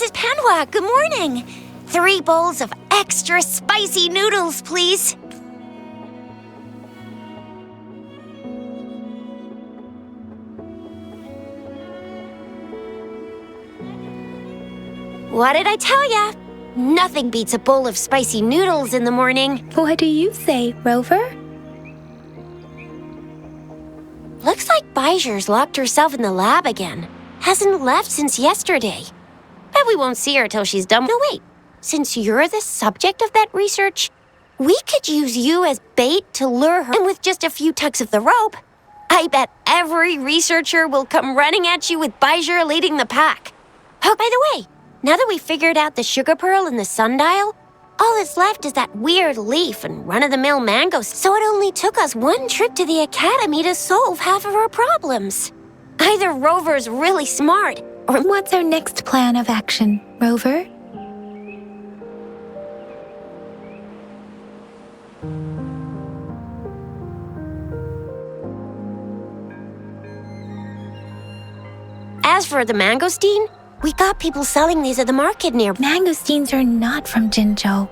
Mrs. Panhua, good morning. 3 bowls of extra spicy noodles, please. What did I tell ya? Nothing beats a bowl of spicy noodles in the morning. What do you say, Rover? Looks like Bijou's locked herself in the lab again. Hasn't left since yesterday. Bet we won't see her till she's done. No, wait. Since you're the subject of that research, we could use you as bait to lure her. And with just a few tugs of the rope, I bet every researcher will come running at you with Bijou leading the pack. Oh, by the way, now that we've figured out the sugar pearl and the sundial, all that's left is that weird leaf and run-of-the-mill mango. So it only took us 1 trip to the academy to solve half of our problems. Either Rover's really smart, or What's our next plan of action, Rover? as for the mangosteen, we got people selling these at the market near. Mangosteens are not from Jinzhou.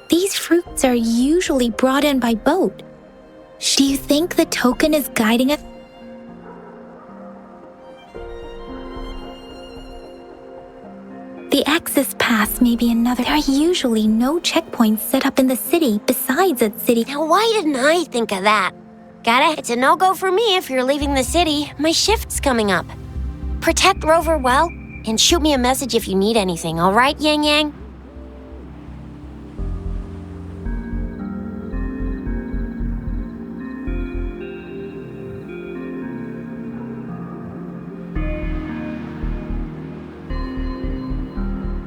These fruits are usually brought in by boat. Do you think the token is guiding us? The access pass may be another. There are usually no checkpoints set up in the city besides at city. Now, why didn't I think of that? Got it? It's a no-go for me if you're leaving the city. My shift's coming up. Protect Rover well, and shoot me a message if you need anything, all right, Yang Yang?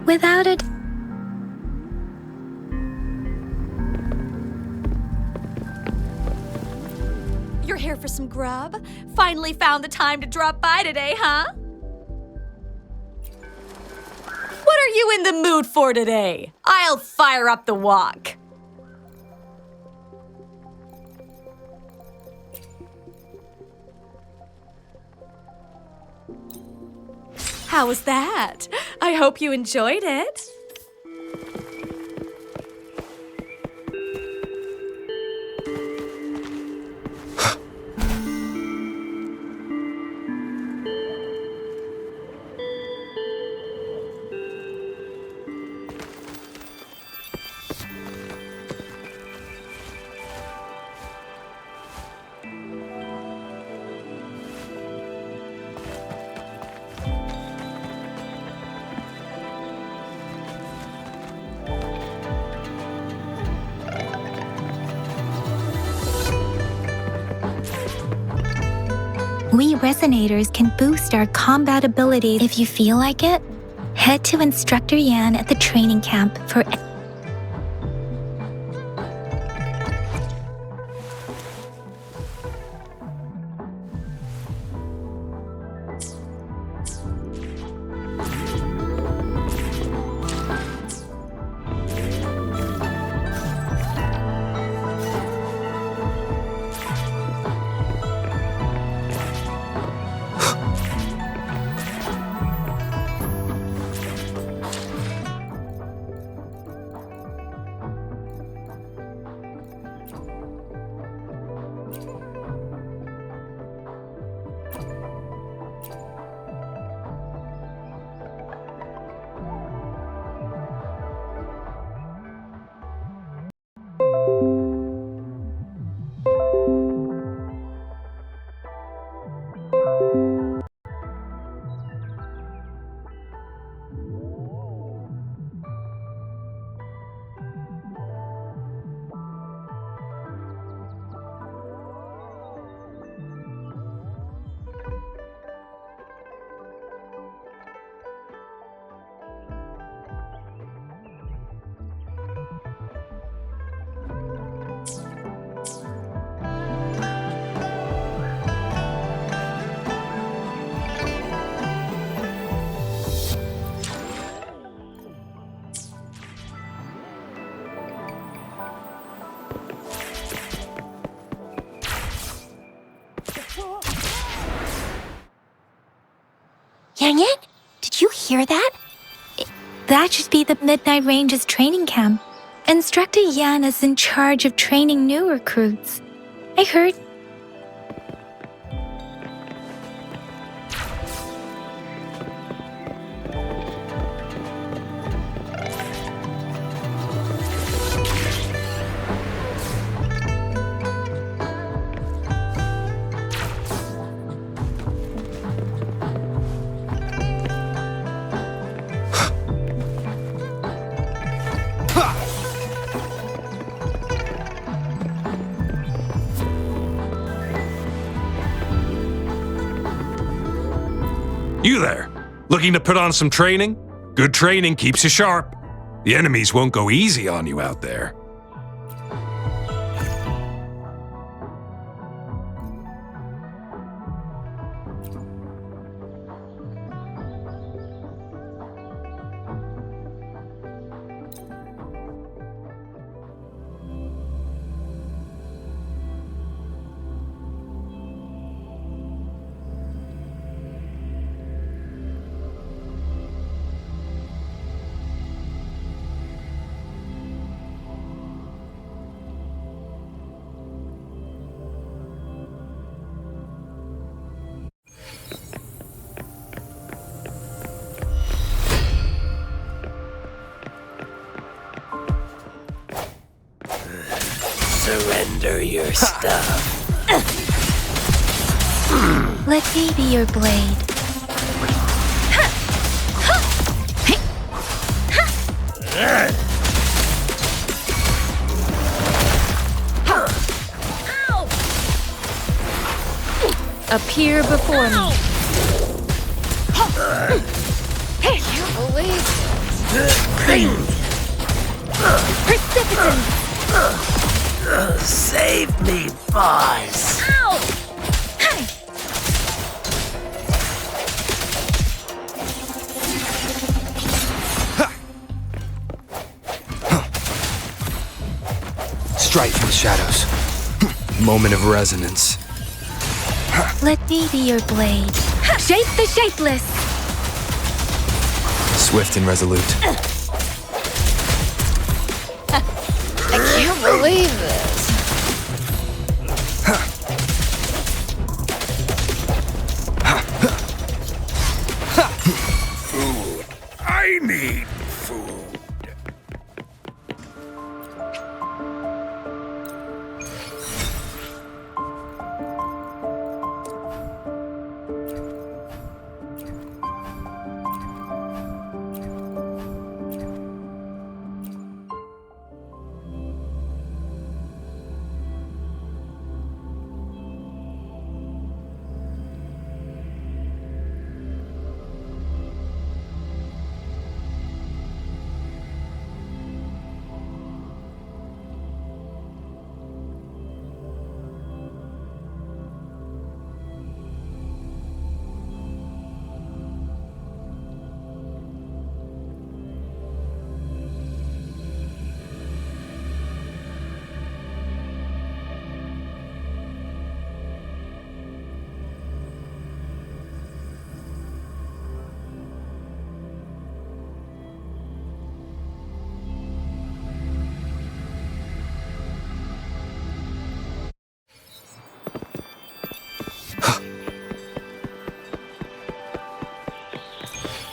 Without it, You're here for some grub? Finally found the time to drop by today, huh? What are you in the mood for today? I'll fire up the wok. How was that? I hope you enjoyed it. we resonators can boost our combat abilities. If you feel like it, head to Instructor Yan at the training camp for Yang Yang, did you hear that? That should be the Midnight Range's training camp. Instructor Yan is in charge of training new recruits. I heard. You there, looking to put on some training? Good training keeps you sharp. The enemies won't go easy on you out there. Surrender your stuff. Let me be your blade. Appear before me. Can you believe Precipitance! Save me, boss. Ow! Strike from the shadows. Moment of resonance. Let me be your blade. Shape the shapeless! Swift and resolute. I can't believe this. Food. I need food.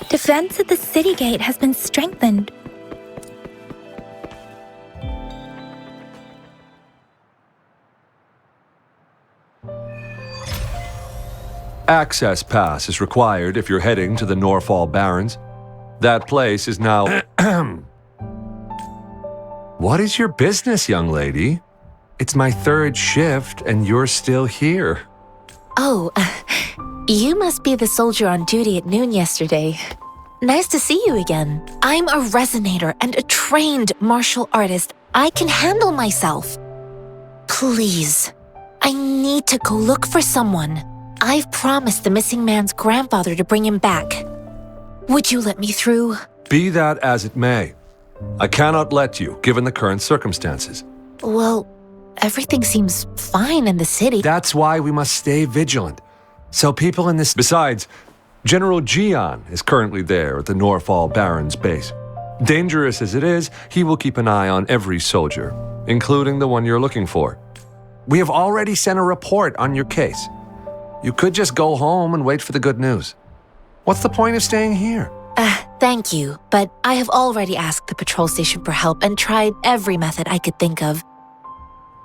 Defense at the city gate has been strengthened. Access pass is required if you're heading to the Norfall Barrens. That place is now... What is your business, young lady? It's my third shift and you're still here. Oh, you must be the soldier on duty at noon yesterday. Nice to see you again. I'm a resonator and a trained martial artist. I can handle myself. Please, I need to go look for someone. I've promised the missing man's grandfather to bring him back. Would you let me through? Be that as it may, I cannot let you, given the current circumstances. Well, everything seems fine in the city. That's why we must stay vigilant. So people in this... Besides, General Jian is currently there at the Norfall Barrens base. Dangerous as it is, he will keep an eye on every soldier, including the one you're looking for. We have already sent a report on your case. You could just go home and wait for the good news. What's the point of staying here? Thank you, but I have already asked the patrol station for help and tried every method I could think of.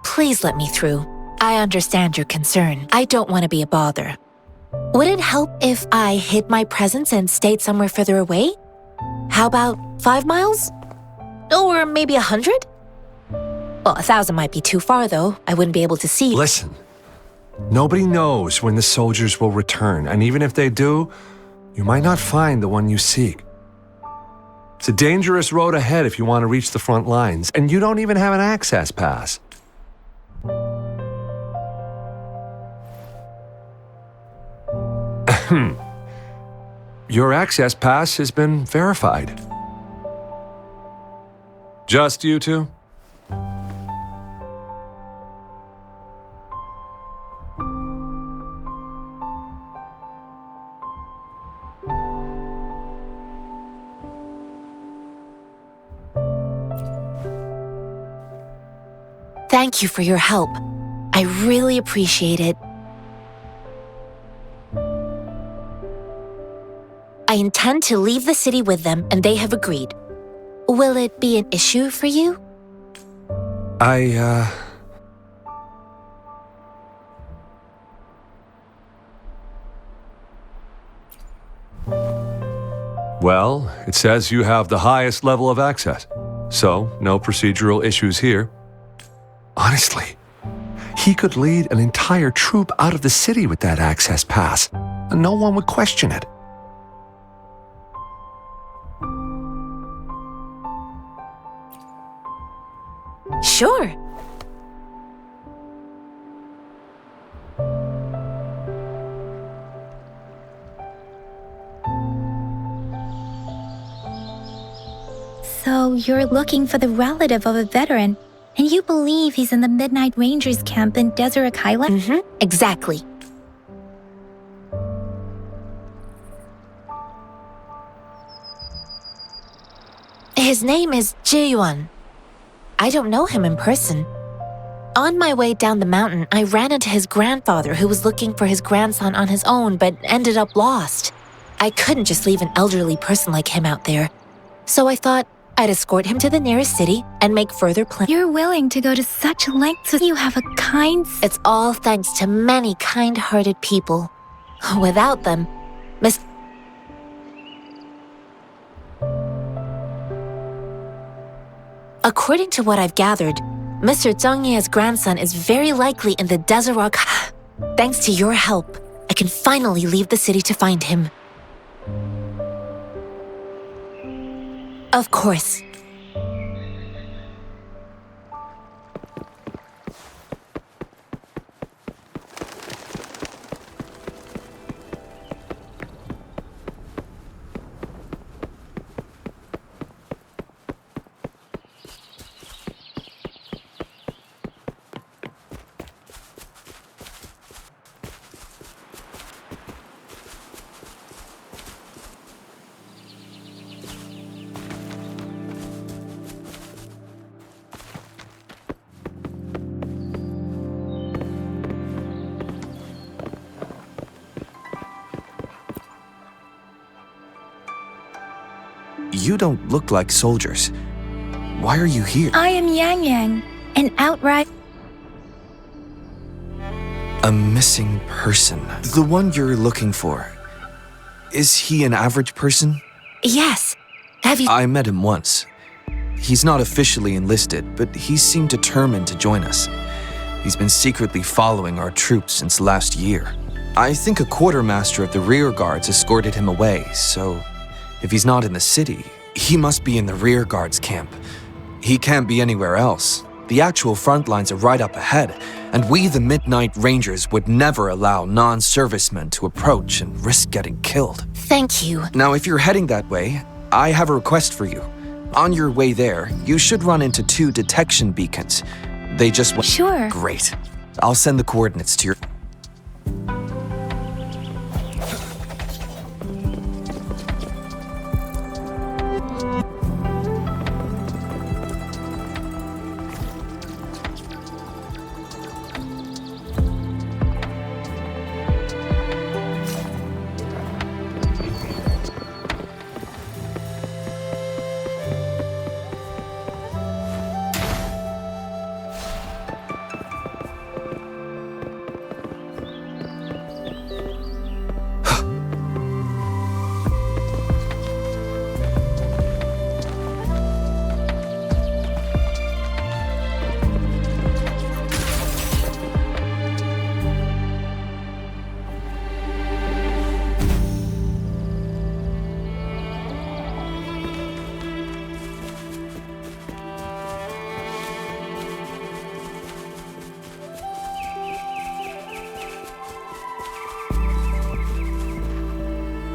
Please let me through. I understand your concern. I don't want to be a bother. Would it help if I hid my presence and stayed somewhere further away? How about 5 miles? Or maybe 100? Well, 1,000 might be too far, though. I wouldn't be able to see. Listen, nobody knows when the soldiers will return, and even if they do, you might not find the one you seek. It's a dangerous road ahead if you want to reach the front lines, and you don't even have an access pass. Your access pass has been verified. Just you two? Thank you for your help. I really appreciate it. I intend to leave the city with them, and they have agreed. Will it be an issue for you? Well, it says you have the highest level of access, so no procedural issues here. Honestly, he could lead an entire troop out of the city with that access pass, and no one would question it. Sure. So you're looking for the relative of a veteran, and you believe he's in the Midnight Rangers camp in Desert Highland? Exactly. His name is Ji-yuan. I don't know him in person. On my way down the mountain, I ran into his grandfather who was looking for his grandson on his own but ended up lost. I couldn't just leave an elderly person like him out there. So I thought I'd escort him to the nearest city and make further plans. You're willing to go to such lengths with you have a kind... It's all thanks to many kind-hearted people. Without them, Miss... According to what I've gathered, Mr. Zhang Ye's grandson is very likely in the Desert Rock. Thanks to your help, I can finally leave the city to find him. Of course. You don't look like soldiers. Why are you here? I am Yang Yang, an outright... A missing person. The one you're looking for. Is he an average person? Yes. Have you... I met him once. He's not officially enlisted, but he seemed determined to join us. He's been secretly following our troops since last year. I think a quartermaster of the rear guards escorted him away, so if he's not in the city, he must be in the rear guards camp. He can't be anywhere else. The actual front lines are right up ahead, and we, the Midnight Rangers, would never allow non-servicemen to approach and risk getting killed. Thank you. Now, if you're heading that way, I have a request for you. On your way there, you should run into 2 detection beacons. They just went... Sure. Great. I'll send the coordinates to your...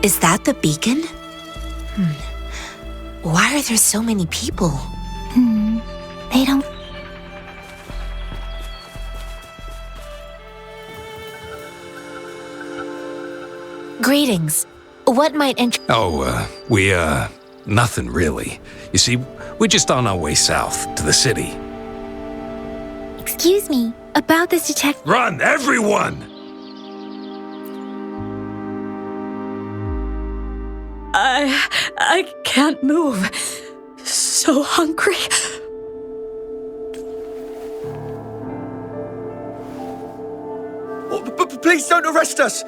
Is that the beacon? Why are there so many people? They don't. Greetings. What might Nothing really. You see, we're just on our way south to the city. Excuse me, about this detective. Run, everyone! I can't move. So hungry. Please don't arrest us!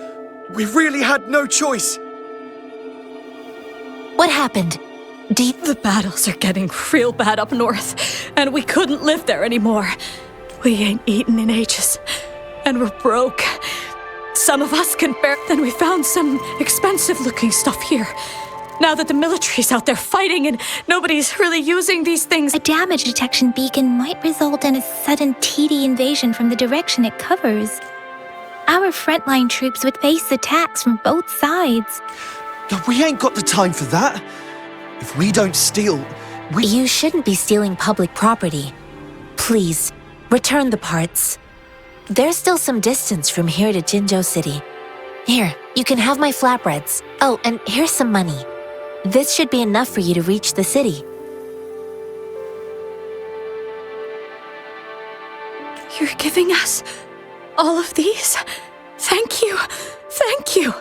We really had no choice. What happened? The battles are getting real bad up north, and we couldn't live there anymore. We ain't eaten in ages, and we're broke. Some of us can bear. Then we found some expensive-looking stuff here. Now that the military's out there fighting and nobody's really using these things. A damage detection beacon might result in a sudden TD invasion from the direction it covers. Our frontline troops would face attacks from both sides. We ain't got the time for that. If we don't steal, You shouldn't be stealing public property. Please, return the parts. There's still some distance from here to Jinzhou City. Here, you can have my flatbreads. Oh, and here's some money. This should be enough for you to reach the city. You're giving us all of these? Thank you. Thank you.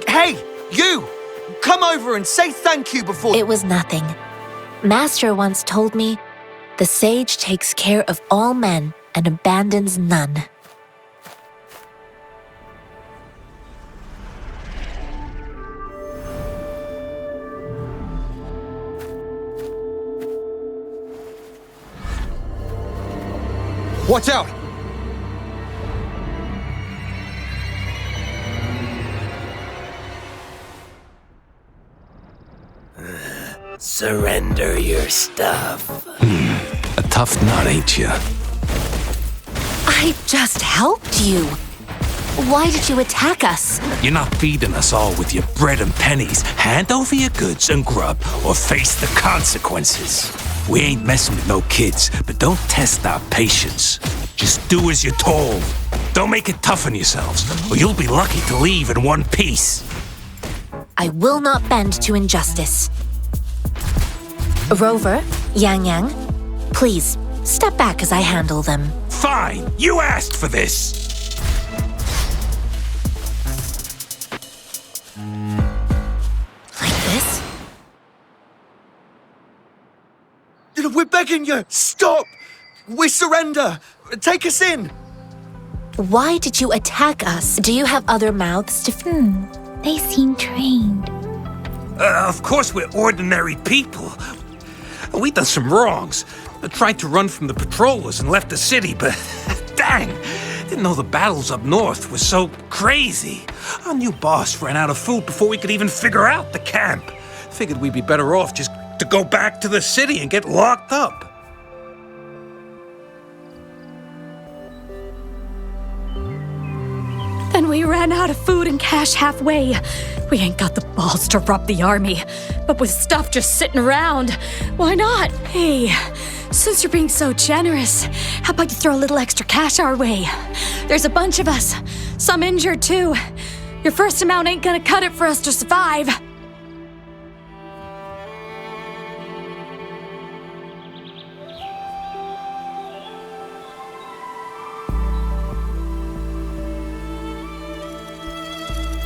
Hey, you! Come over and say thank you before... It was nothing. Master once told me, the sage takes care of all men and abandons none. Watch out! Surrender your stuff. A tough nut, ain't you? I just helped you. Why did you attack us? You're not feeding us all with your bread and pennies. Hand over your goods and grub, or face the consequences. We ain't messing with no kids, but don't test our patience. Just do as you're told. Don't make it tough on yourselves, or you'll be lucky to leave in one piece. I will not bend to injustice. Rover, Yang Yang, please, step back as I handle them. Fine, you asked for this. Like this? We're begging you! Stop! We surrender! Take us in! Why did you attack us? Do you have other mouths to They seem trained. Of course we're ordinary people. We done some wrongs. I tried to run from the patrollers and left the city, but dang, didn't know the battles up north were so crazy. Our new boss ran out of food before we could even figure out the camp. Figured we'd be better off just to go back to the city and get locked up. Then we ran out of food and cash halfway. We ain't got the balls to rob the army. But with stuff just sitting around, why not? Hey, since you're being so generous, how about you throw a little extra cash our way? There's a bunch of us, some injured too. Your first amount ain't gonna cut it for us to survive.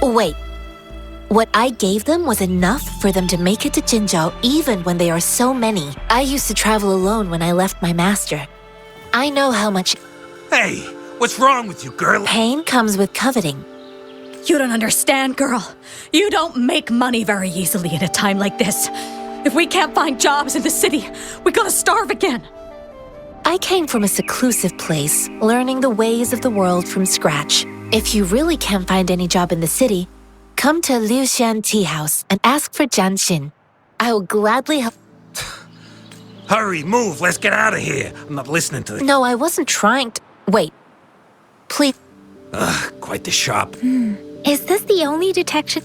Wait. What I gave them was enough for them to make it to Jinzhou even when they are so many. I used to travel alone when I left my master. I know how much Hey, what's wrong with you, girl? pain comes with coveting. You don't understand, girl. You don't make money very easily in a time like this. If we can't find jobs in the city, we're gonna starve again. I came from a seclusive place, learning the ways of the world from scratch. If you really can't find any job in the city, come to Liu Xian Tea House and ask for Jian Xin. I will gladly help. Hurry, move, let's get out of here. I'm not listening to this. No, I wasn't trying to. Wait. Please. Quite the shop. Is this the only detection?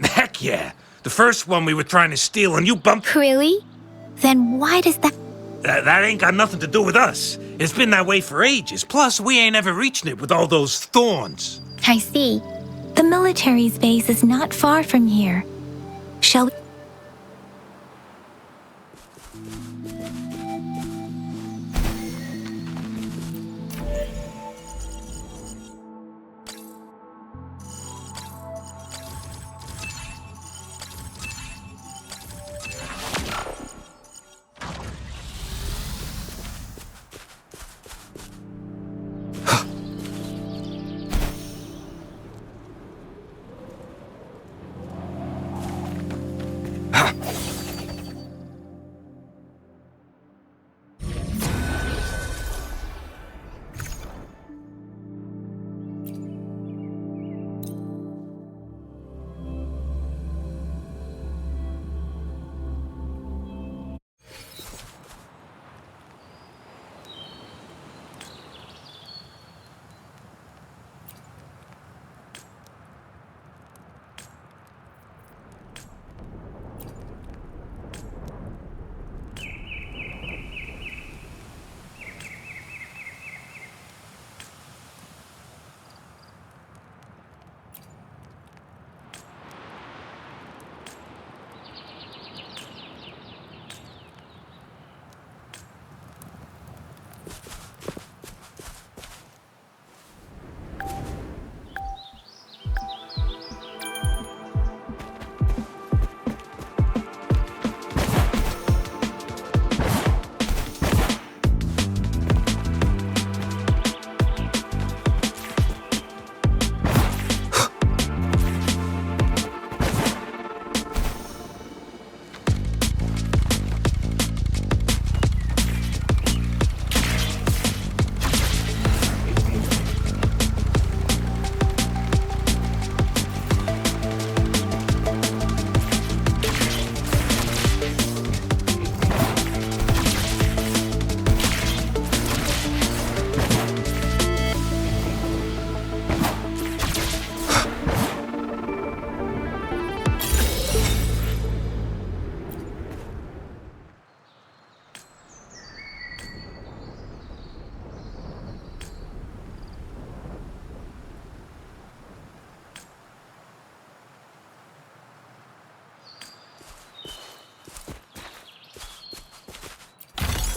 Heck yeah. The first one we were trying to steal and you bumped... Really? Then why does that... That ain't got nothing to do with us. It's been that way for ages. Plus, we ain't ever reaching it with all those thorns. I see. The military's base is not far from here. Shall we...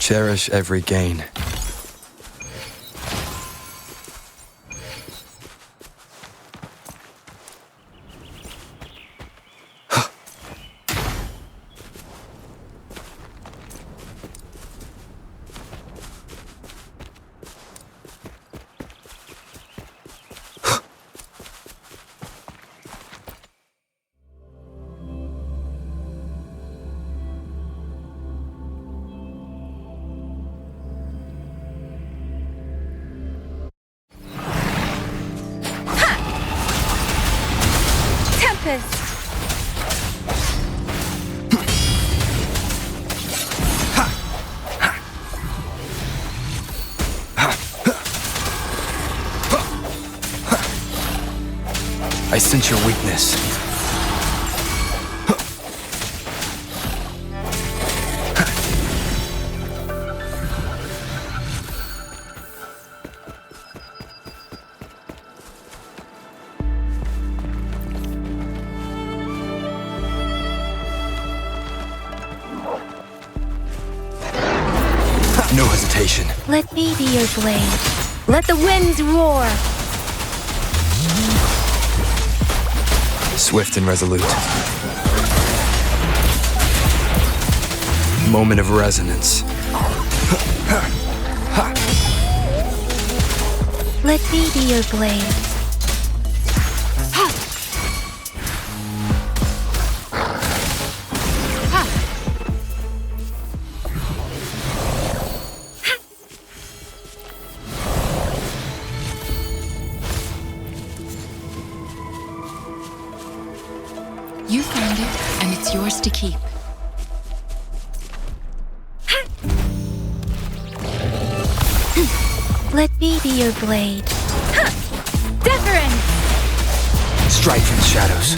Cherish every gain. I sense your weakness. No hesitation. Let me be your blade. Let the winds roar. Swift and resolute. Moment of resonance. Let me be your blade. You found it, and it's yours to keep. Let me be your blade. Deference! Strike from the shadows.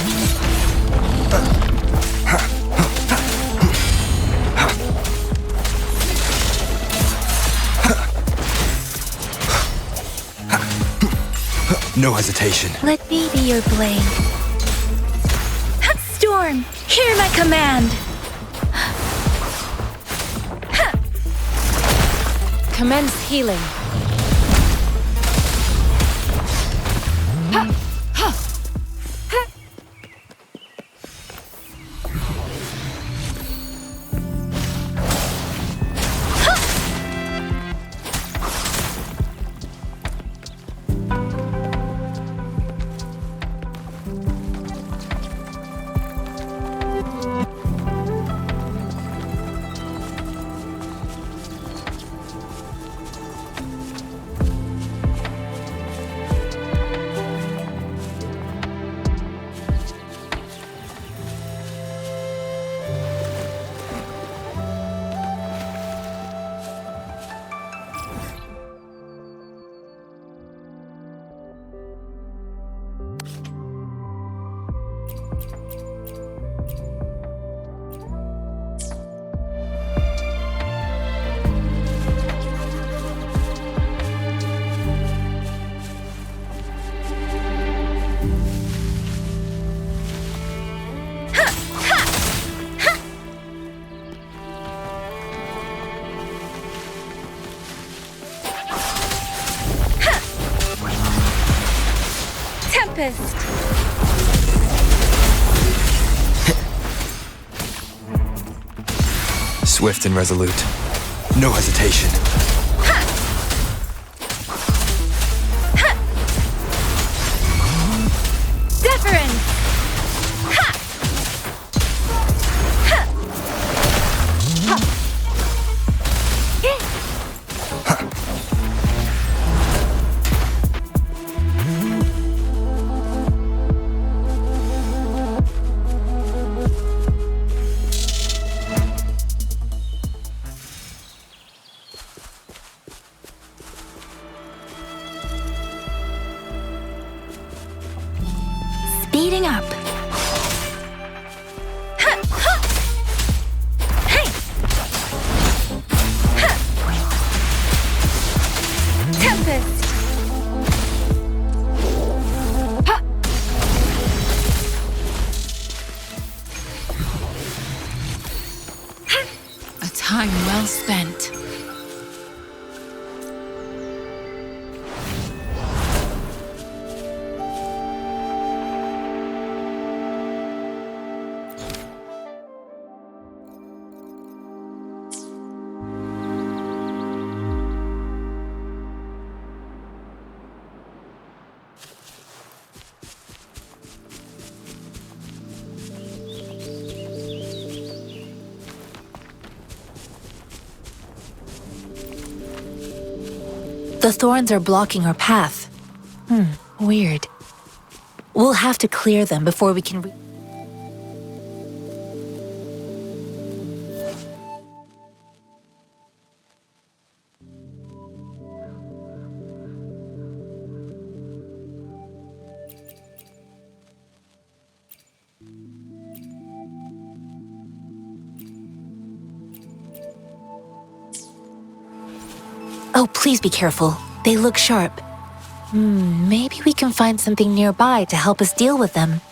No hesitation. Let me be your blade. Storm, hear my command. Commence healing. Tempest. Swift and resolute. No hesitation. Deference. Speeding up. Tempest. A time well spent. The thorns are blocking our path. Weird. We'll have to clear them before we can Oh, please be careful. They look sharp. Maybe we can find something nearby to help us deal with them.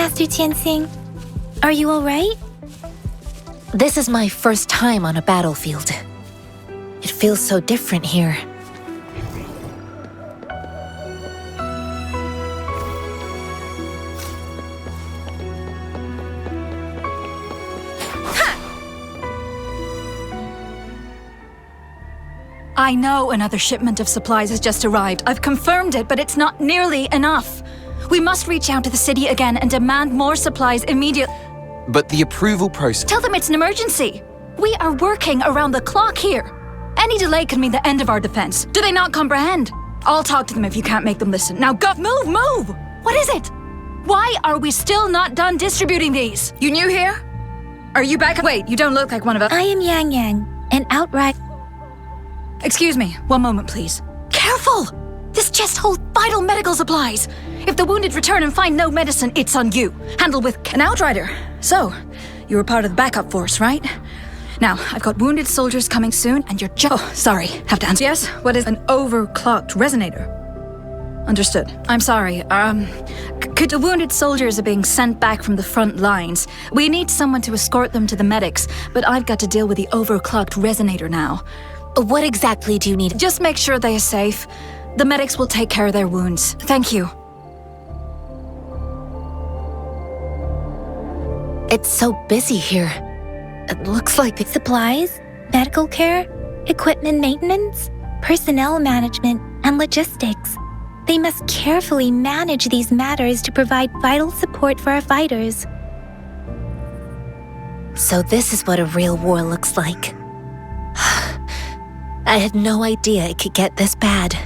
Master Tianxing, are you alright? This is my first time on a battlefield. It feels so different here. I know another shipment of supplies has just arrived. I've confirmed it, but it's not nearly enough. We must reach out to the city again and demand more supplies immediately. But the approval process... Tell them it's an emergency. We are working around the clock here. Any delay could mean the end of our defense. Do they not comprehend? I'll talk to them if you can't make them listen. Now go! Move! What is it? Why are we still not done distributing these? You new here? Are you back? Wait, you don't look like one of us. I am Yang Yang, an outright... Excuse me, one moment please. Careful! This chest holds vital medical supplies. If the wounded return and find no medicine, it's on you. Handle with an outrider. So, you were part of the backup force, right? Now, I've got wounded soldiers coming soon, and you're just... Oh, sorry, have to answer. Yes, what is an overclocked resonator? Understood. I'm sorry, could the wounded soldiers are being sent back from the front lines. We need someone to escort them to the medics, but I've got to deal with the overclocked resonator now. What exactly do you need? Just make sure they are safe. The medics will take care of their wounds. Thank you. It's so busy here. It looks like the Supplies, medical care, equipment maintenance, personnel management, and logistics. They must carefully manage these matters to provide vital support for our fighters. So this is what a real war looks like. I had no idea it could get this bad.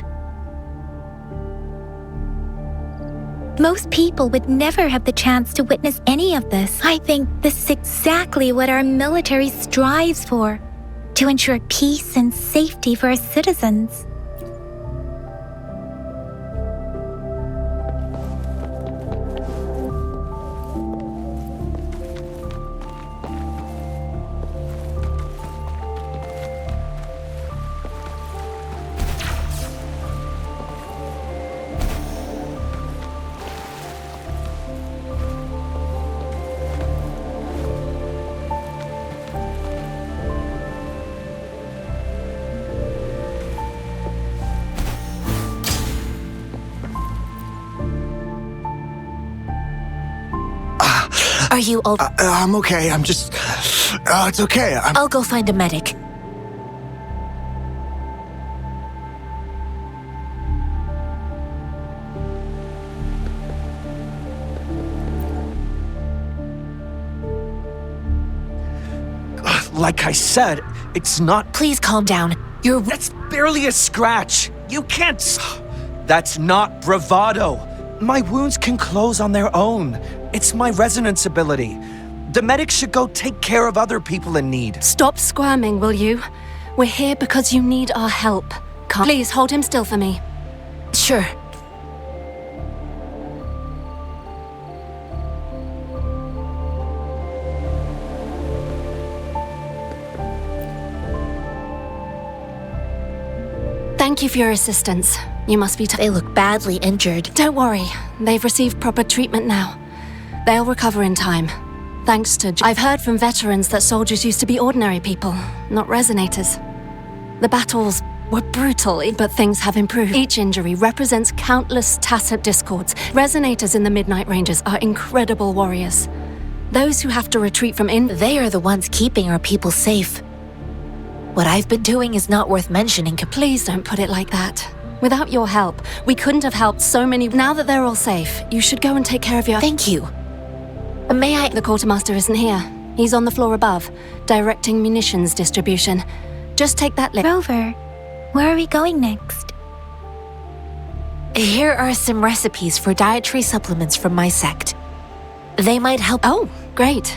Most people would never have the chance to witness any of this. I think this is exactly what our military strives for, to ensure peace and safety for our citizens. Are you all... I'm okay. I'm just... it's okay. I'll go find a medic. Like I said, it's not... Please calm down. That's barely a scratch. You can't... That's not bravado. My wounds can close on their own. It's my resonance ability. The medics should go take care of other people in need. Stop squirming, will you? We're here because you need our help. Please hold him still for me. Sure. Thank you for your assistance. You must be... They look badly injured. Don't worry. They've received proper treatment now. They'll recover in time. Thanks to... I've heard from veterans that soldiers used to be ordinary people, not resonators. The battles were brutal, but things have improved. Each injury represents countless tacit discords. Resonators in the Midnight Rangers are incredible warriors. Those who have to retreat from They are the ones keeping our people safe. What I've been doing is not worth mentioning. Please don't put it like that. Without your help, we couldn't have helped so many... Now that they're all safe, you should go and take care of your... Thank you. May I... The quartermaster isn't here. He's on the floor above, directing munitions distribution. Just take that lift. Rover, where are we going next? Here are some recipes for dietary supplements from my sect. They might help... Oh, great.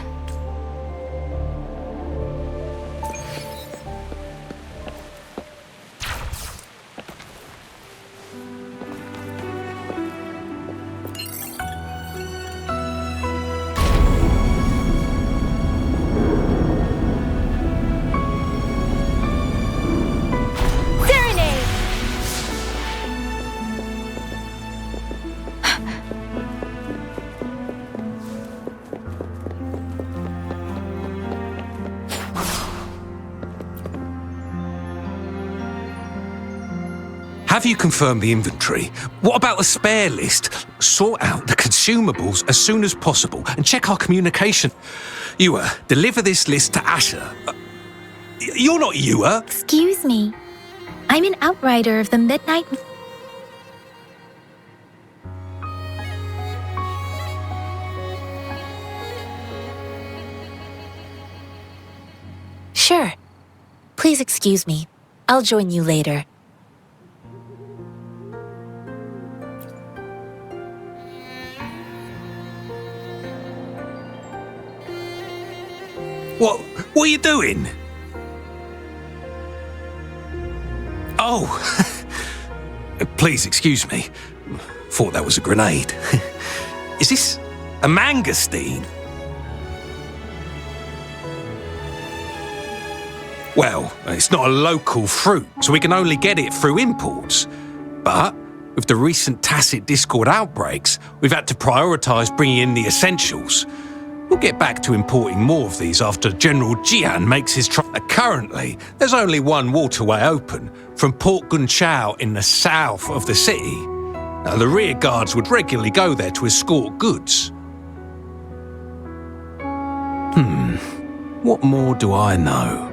Have you confirmed the inventory? What about the spare list? Sort out the consumables as soon as possible and check our communication. Yua, deliver this list to Asher. You're not Yua. Excuse me. I'm an outrider of the Midnight... Sure. Please excuse me. I'll join you later. What are you doing? Oh, please excuse me. Thought that was a grenade. Is this a mangosteen? Well, it's not a local fruit, so we can only get it through imports. But with the recent tacit Discord outbreaks, we've had to prioritise bringing in the essentials. We'll get back to importing more of these after General Jian makes his Currently, there's only one waterway open, from Port Gunchao in the south of the city. Now, the rear guards would regularly go there to escort goods. What more do I know?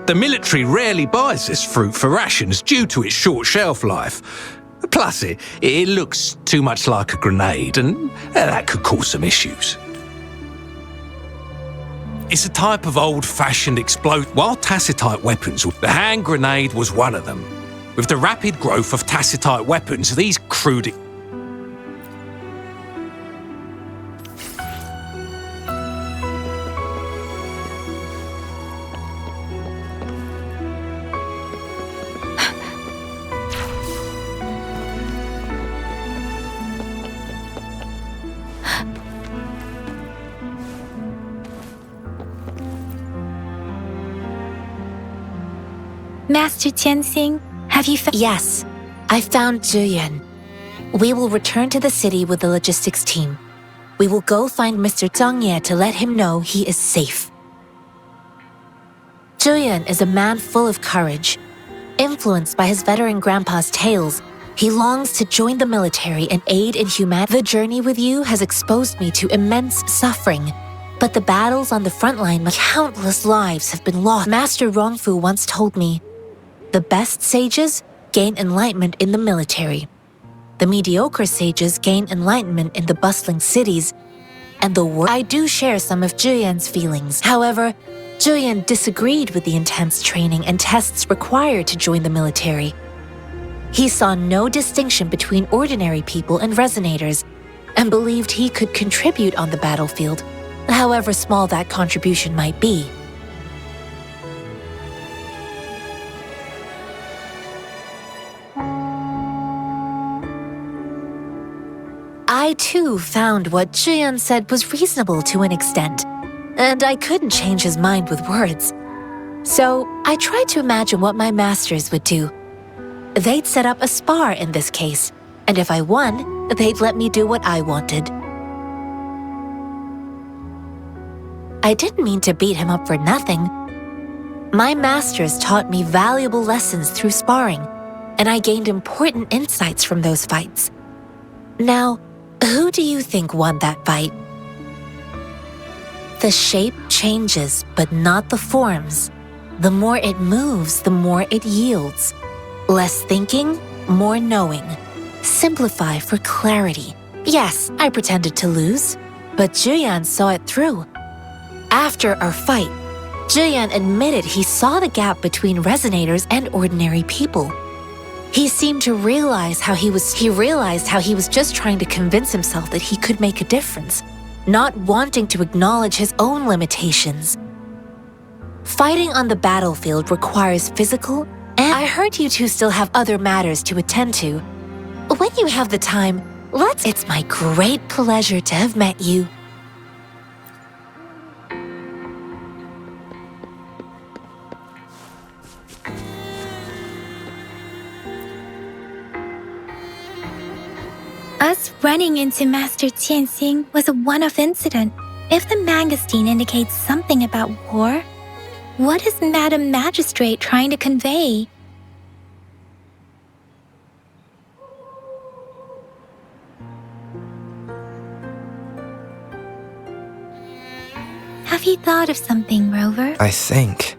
The military rarely buys this fruit for rations due to its short shelf life. Plus, it looks too much like a grenade, and that could cause some issues. It's a type of old-fashioned explosive. While tacitite weapons, the hand grenade was one of them. With the rapid growth of tacitite weapons, these crude... Master Tianxing, have you found... Yes, I found Zhuyan. We will return to the city with the logistics team. We will go find Mr. Zhang Ye to let him know he is safe. Zhuyan is a man full of courage. Influenced by his veteran grandpa's tales, he longs to join the military and aid in humanity. The journey with you has exposed me to immense suffering, but the battles on the front line, countless lives have been lost. Master Rongfu once told me, the best sages gain enlightenment in the military. The mediocre sages gain enlightenment in the bustling cities, and the worst. I do share some of Zhuyan's feelings. However, Zhuyan disagreed with the intense training and tests required to join the military. He saw no distinction between ordinary people and resonators, and believed he could contribute on the battlefield, however small that contribution might be. I too found what Zhuyan said was reasonable to an extent, and I couldn't change his mind with words. So I tried to imagine what my masters would do. They'd set up a spar in this case, and if I won, they'd let me do what I wanted. I didn't mean to beat him up for nothing. My masters taught me valuable lessons through sparring, and I gained important insights from those fights. Now, who do you think won that fight? The shape changes, but not the forms. The more it moves, the more it yields. Less thinking, more knowing. Simplify for clarity. Yes, I pretended to lose, but Zhuyan saw it through. After our fight, Zhuyan admitted he saw the gap between resonators and ordinary people. He seemed to realize how he was just trying to convince himself that he could make a difference, not wanting to acknowledge his own limitations. Fighting on the battlefield requires physical, and I heard you two still have other matters to attend to. When you have the time, It's my great pleasure to have met you. Us running into Master Tianxing was a one-off incident. If the mangosteen indicates something about war, what is Madam Magistrate trying to convey? Have you thought of something, Rover? I think.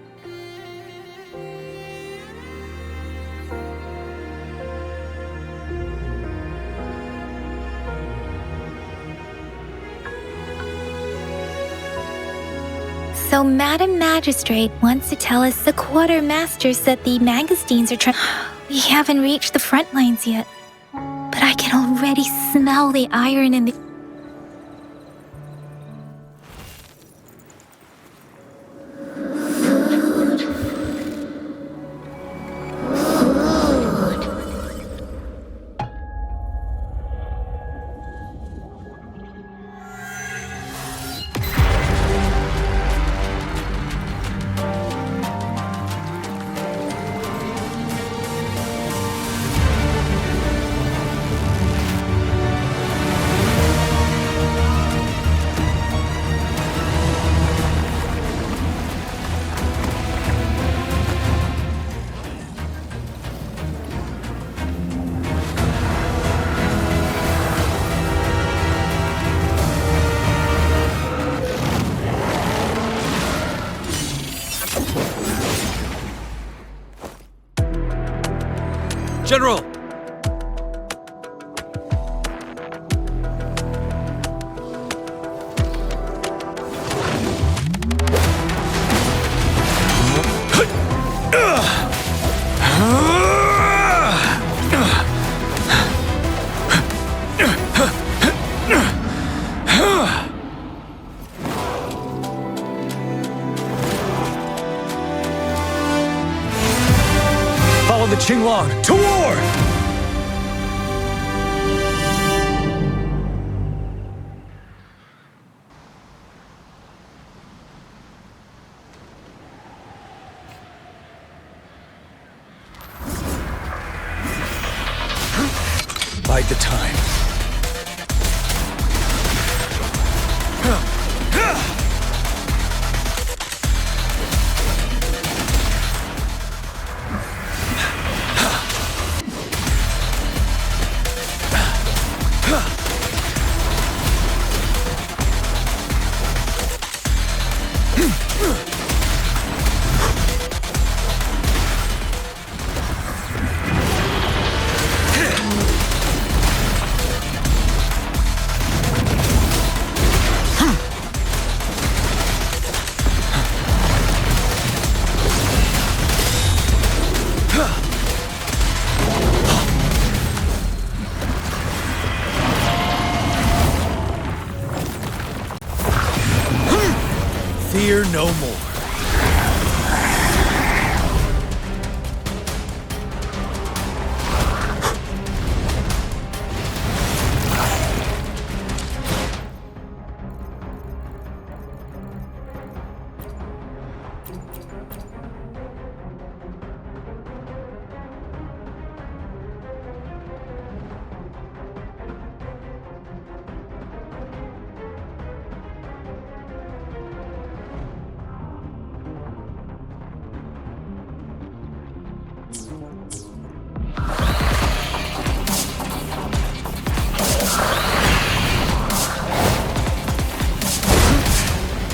So Madam Magistrate wants to tell us the quartermaster said the magazines are trying. We haven't reached the front lines yet, but I can already smell the iron in the... General! Follow the Qinglong to war! Bide the time. Fear no more.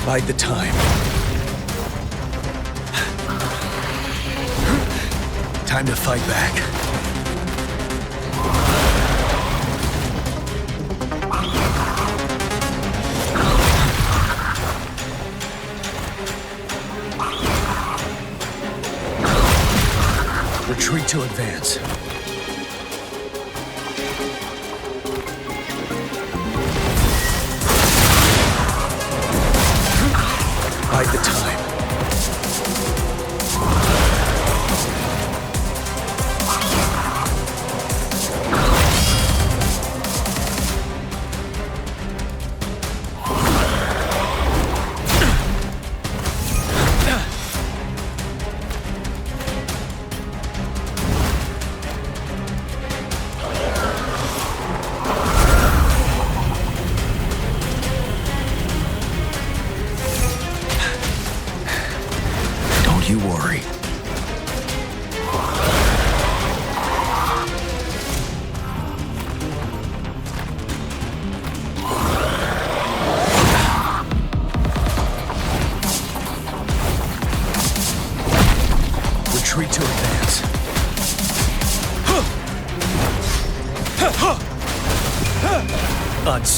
Bide the time. Time to fight back. Retreat to advance. Bide the time. Don't you worry.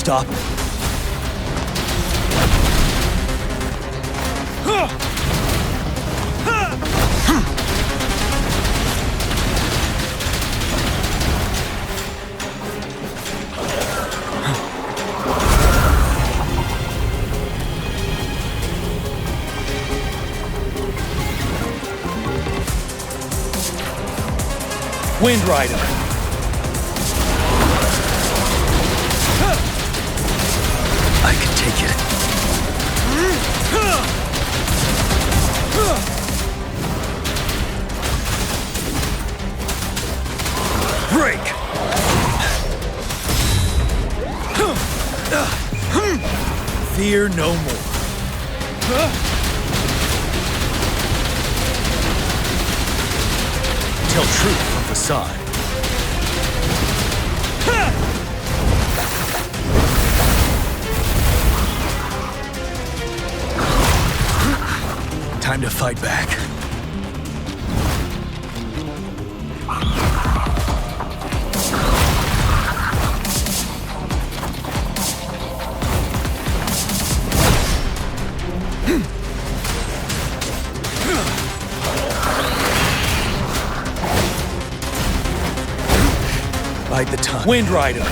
stop. Wind Rider. I can take it. Break! Fear no more. Tell truth from facade. Time to fight back. Bite the tongue. Wind Rider.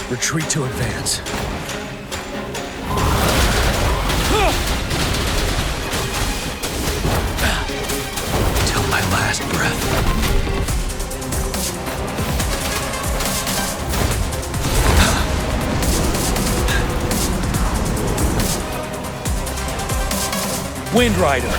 Retreat to advance. Till my last breath. Wind Rider.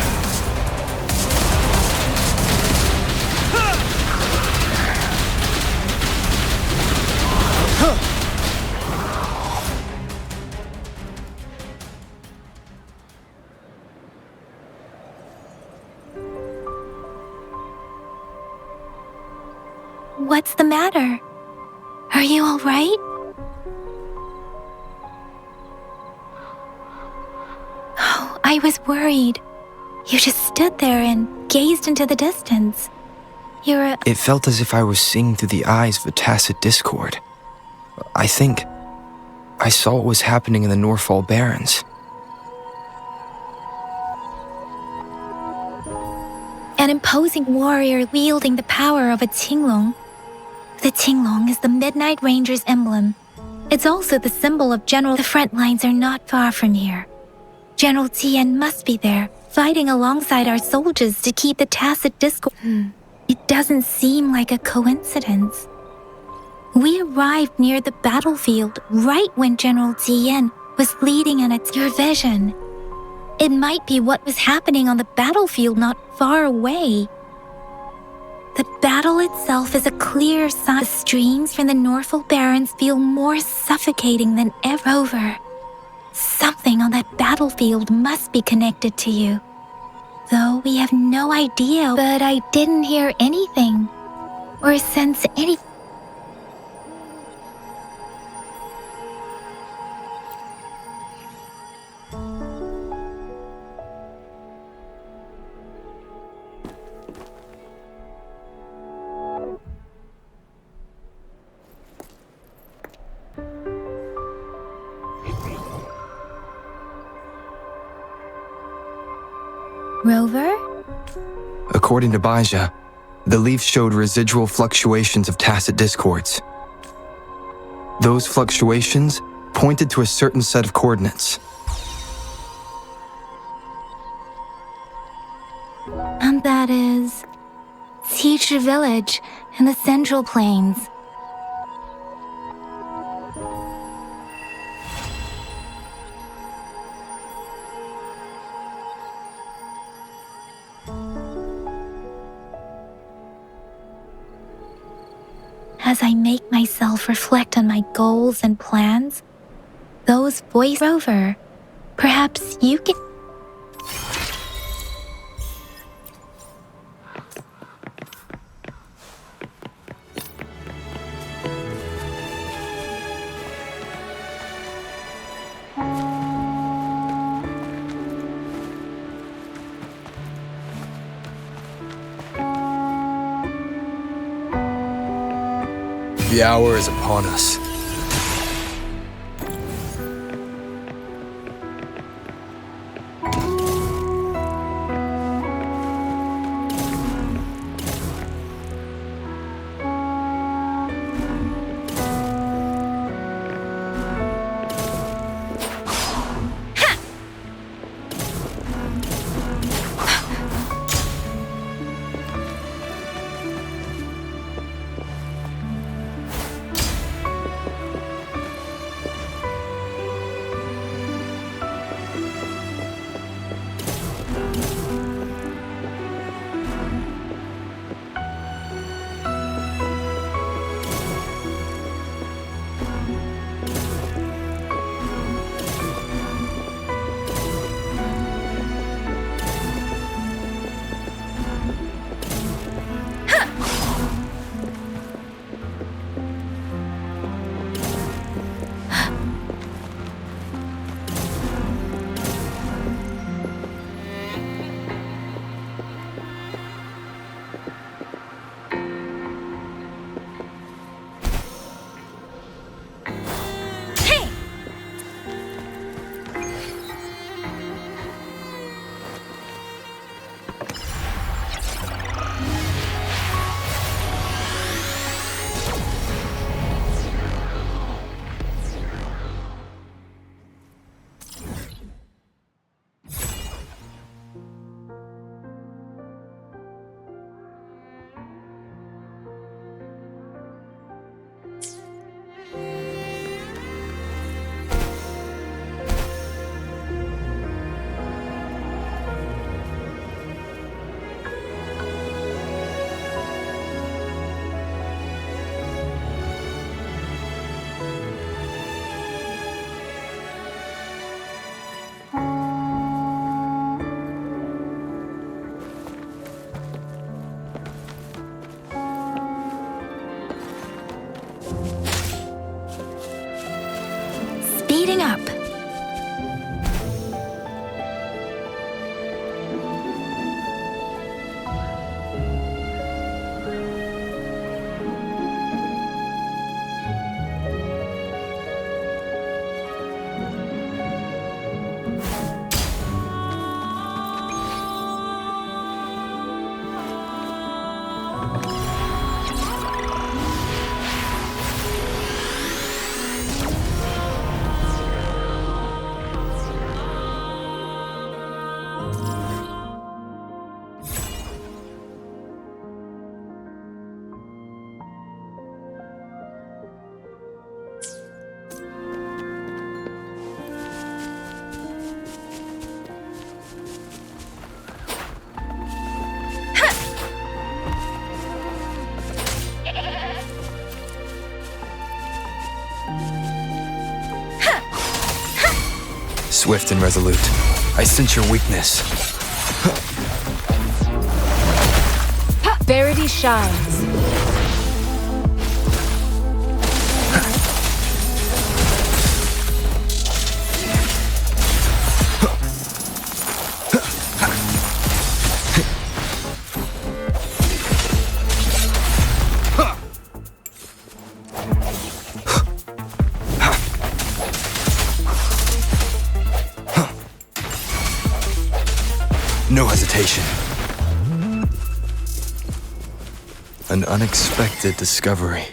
What's the matter? Are you all right? Oh, I was worried. You just stood there and gazed into the distance. It felt as if I was seeing through the eyes of a tacit discord. I think I saw what was happening in the Norfall Barrens. An imposing warrior wielding the power of a Tinglong. The Tinglong is the Midnight Ranger's emblem. It's also the symbol of General. The front lines are not far from here. General Tien must be there, fighting alongside our soldiers to keep the tacit discord. It doesn't seem like a coincidence. We arrived near the battlefield right when General Tien was leading an attack. Your vision. It might be what was happening on the battlefield not far away. The battle itself is a clear sign. The streams from the Norfall Barrens feel more suffocating than ever. Over. Something on that battlefield must be connected to you. Though we have no idea, but I didn't hear anything or sense any. Rover? According to Baija, the leaf showed residual fluctuations of tacit discords. Those fluctuations pointed to a certain set of coordinates. And that is Teacher Village in the Central Plains. As I make myself reflect on my goals and plans, those voice over. Perhaps you can. The hour is upon us. Speeding up. Swift and resolute. I sense your weakness. Verity shines. No hesitation. An unexpected discovery.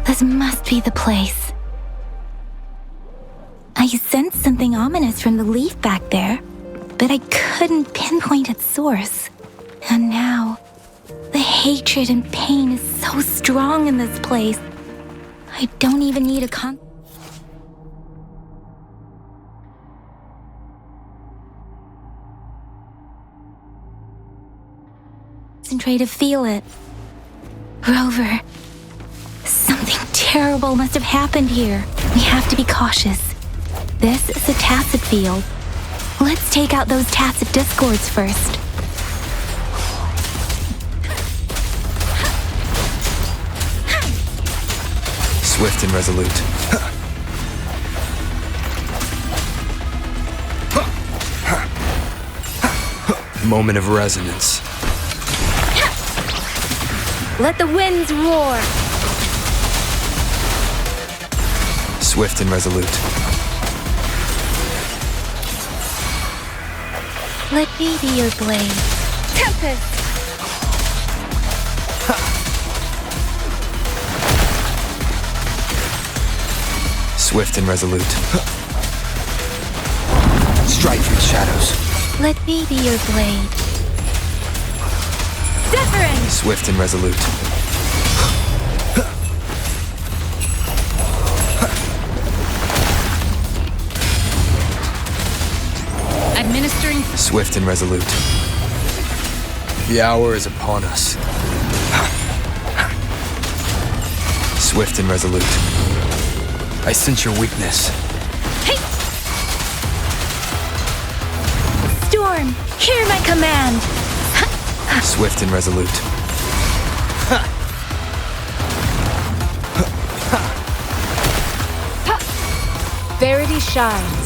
This must be the place. I sensed something ominous from the leaf back there, but I couldn't pinpoint its source. And now, the hatred and pain is so strong in this place. I don't even need a concentrate to feel it. Rover, something terrible must have happened here. We have to be cautious. This is a tacit field. Let's take out those tacit discords first. Swift and resolute. Moment of resonance. Let the winds roar. Swift and resolute. Let me be your blade. Tempest! Swift and resolute. Strike from the shadows. Let me be your blade. Wuthering! Swift and resolute. Administering. Swift and resolute. The hour is upon us. Swift and resolute. I sense your weakness. Hey! Storm, hear my command. Swift and resolute. Verity shines.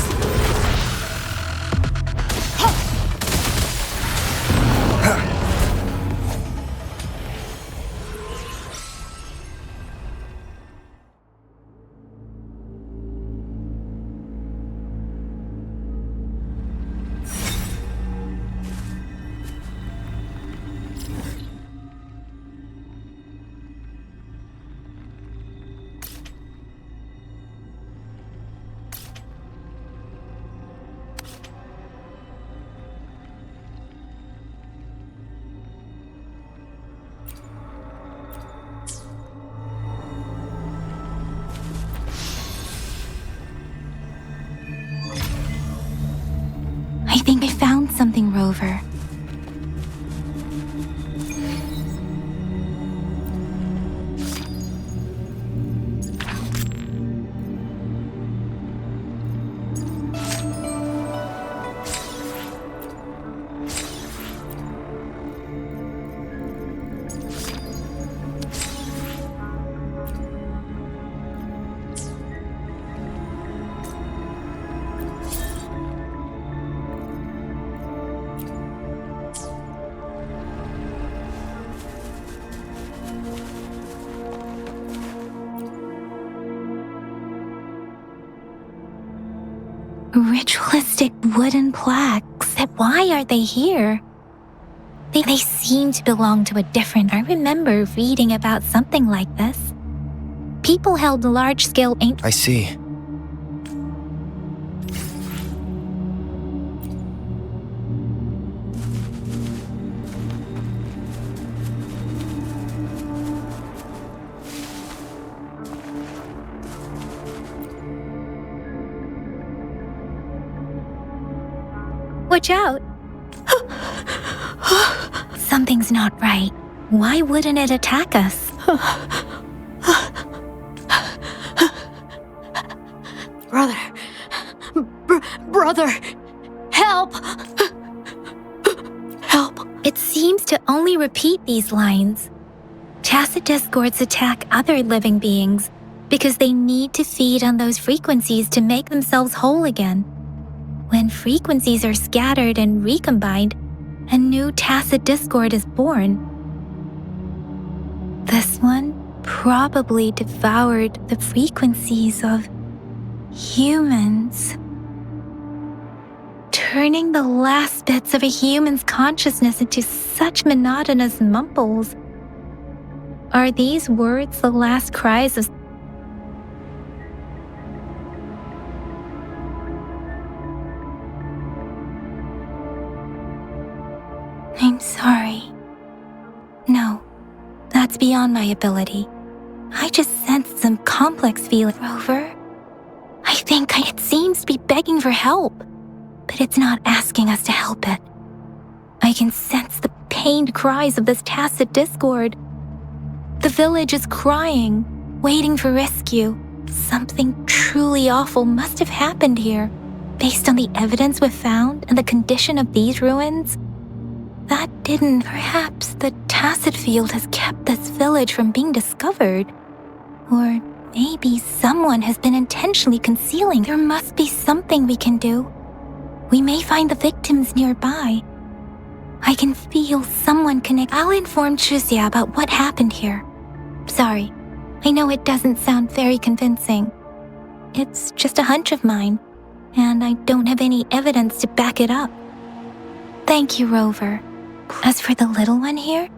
I think I found something, Rover. Ritualistic wooden plaques. Why are they here? They seem to belong to a different... I remember reading about something like this. People held large-scale I see. Watch out! Something's not right. Why wouldn't it attack us? Brother. Brother. Help! Help. It seems to only repeat these lines. Tacit discords attack other living beings because they need to feed on those frequencies to make themselves whole again. When frequencies are scattered and recombined, a new tacit discord is born. This one probably devoured the frequencies of humans, turning the last bits of a human's consciousness into such monotonous mumbles. Are these words the last cries of... I'm sorry. No, my ability. I just sensed some complex feeling, Rover. I think it seems to be begging for help, but it's not asking us to help it. I can sense the pained cries of this tacit discord. The village is crying, waiting for rescue. Something truly awful must have happened here. Based on the evidence we've found and the condition of these ruins, that didn't. Perhaps the tacit field has kept this village from being discovered. Or maybe someone has been intentionally concealing. There must be something we can do. We may find the victims nearby. I can feel someone connect. I'll inform Chuzia about what happened here. Sorry, I know it doesn't sound very convincing. It's just a hunch of mine, and I don't have any evidence to back it up. Thank you, Rover. As for the little one here,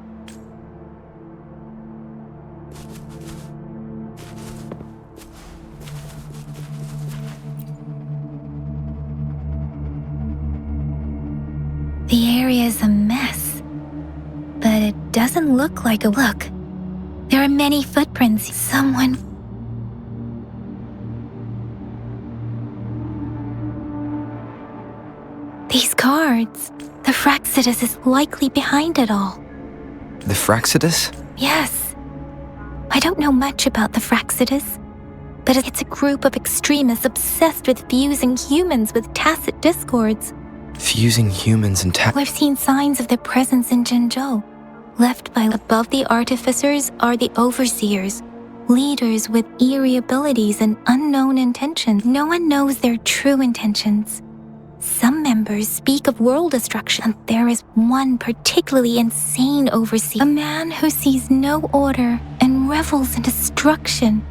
the area is a mess, but it doesn't look like a look. There are many footprints. Someone... These cards. The Fraxidus is likely behind it all. The Fraxidus? Yes. I don't know much about the Fraxidus, but it's a group of extremists obsessed with fusing humans with tacit discords. Fusing humans and We've seen signs of their presence in Jinzhou. Left by above the artificers are the overseers, leaders with eerie abilities and unknown intentions. No one knows their true intentions. Some members speak of world destruction, and there is one particularly insane overseer, a man who sees no order and revels in destruction.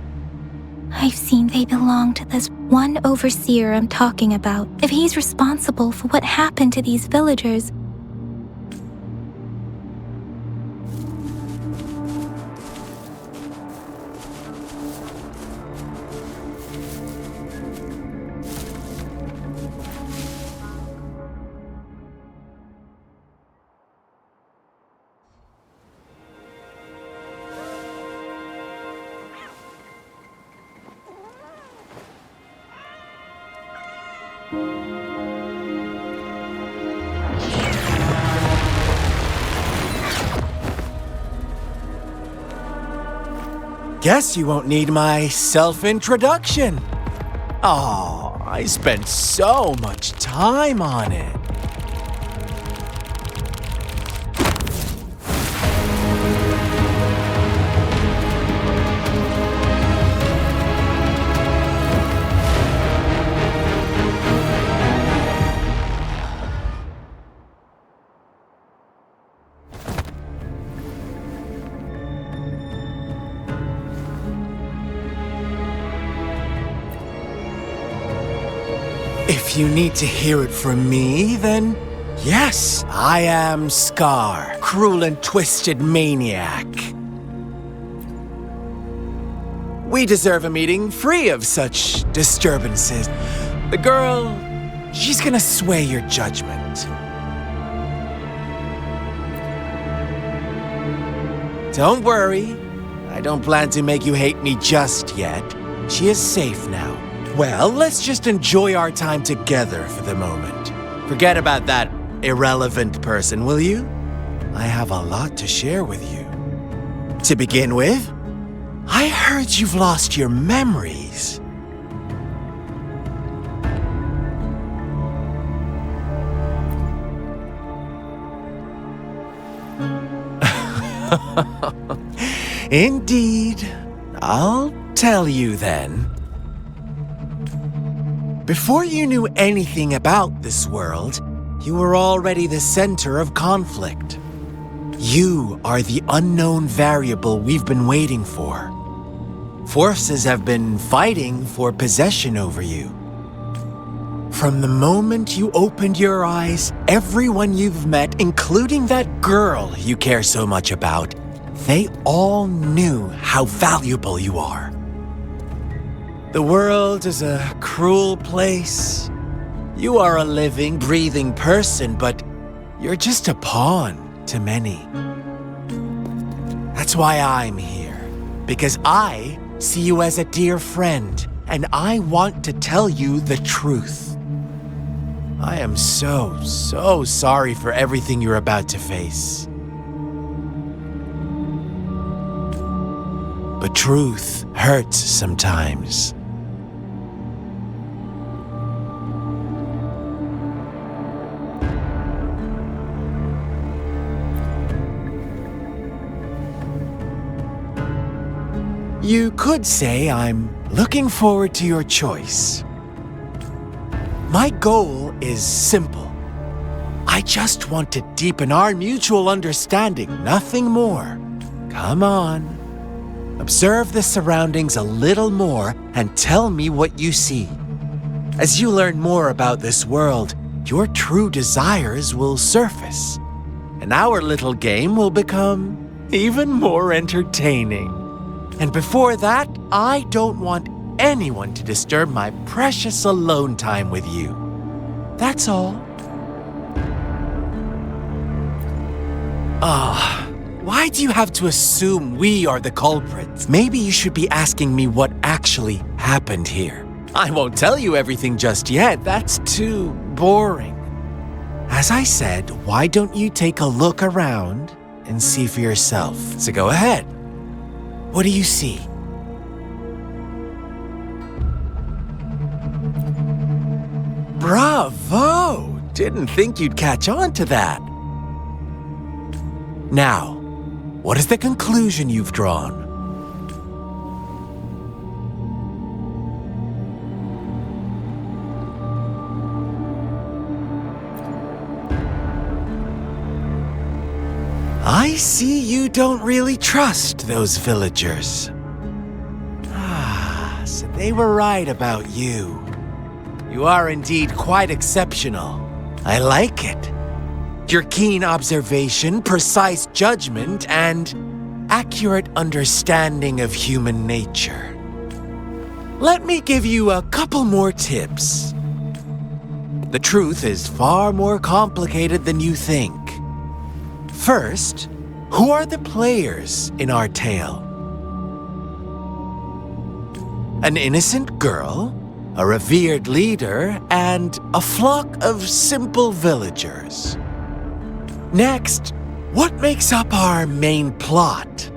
I've seen they belong to this one overseer I'm talking about. If he's responsible for what happened to these villagers, Guess you won't need my self-introduction. Oh, I spent so much time on it. If you need to hear it from me, then yes, I am Scar, cruel and twisted maniac. We deserve a meeting free of such disturbances. The girl, she's gonna sway your judgment. Don't worry, I don't plan to make you hate me just yet. She is safe now. Well, let's just enjoy our time together for the moment. Forget about that irrelevant person, will you? I have a lot to share with you. To begin with, I heard you've lost your memories. Indeed. I'll tell you then. Before you knew anything about this world, you were already the center of conflict. You are the unknown variable we've been waiting for. Forces have been fighting for possession over you. From the moment you opened your eyes, everyone you've met, including that girl you care so much about, they all knew how valuable you are. The world is a cruel place. You are a living, breathing person, but you're just a pawn to many. At That's why I'm here. Because I see you as a dear friend, and I want to tell you the truth. I am so sorry for everything you're about to face. But truth hurts sometimes. You could say I'm looking forward to your choice. My goal is simple. I just want to deepen our mutual understanding, nothing more. Come on. Observe the surroundings a little more and tell me what you see. As you learn more about this world, your true desires will surface, and our little game will become even more entertaining. And before that, I don't want anyone to disturb my precious alone time with you. That's all. Why do you have to assume we are the culprits? Maybe you should be asking me what actually happened here. I won't tell you everything just yet. That's too boring. As I said, why don't you take a look around and see for yourself? So go ahead. What do you see? Bravo! Didn't think you'd catch on to that. Now, what is the conclusion you've drawn? I see you don't really trust those villagers. So they were right about you. You are indeed quite exceptional. I like it. Your keen observation, precise judgment, and accurate understanding of human nature. Let me give you a couple more tips. The truth is far more complicated than you think. First, who are the players in our tale? An innocent girl, a revered leader, and a flock of simple villagers. Next, what makes up our main plot?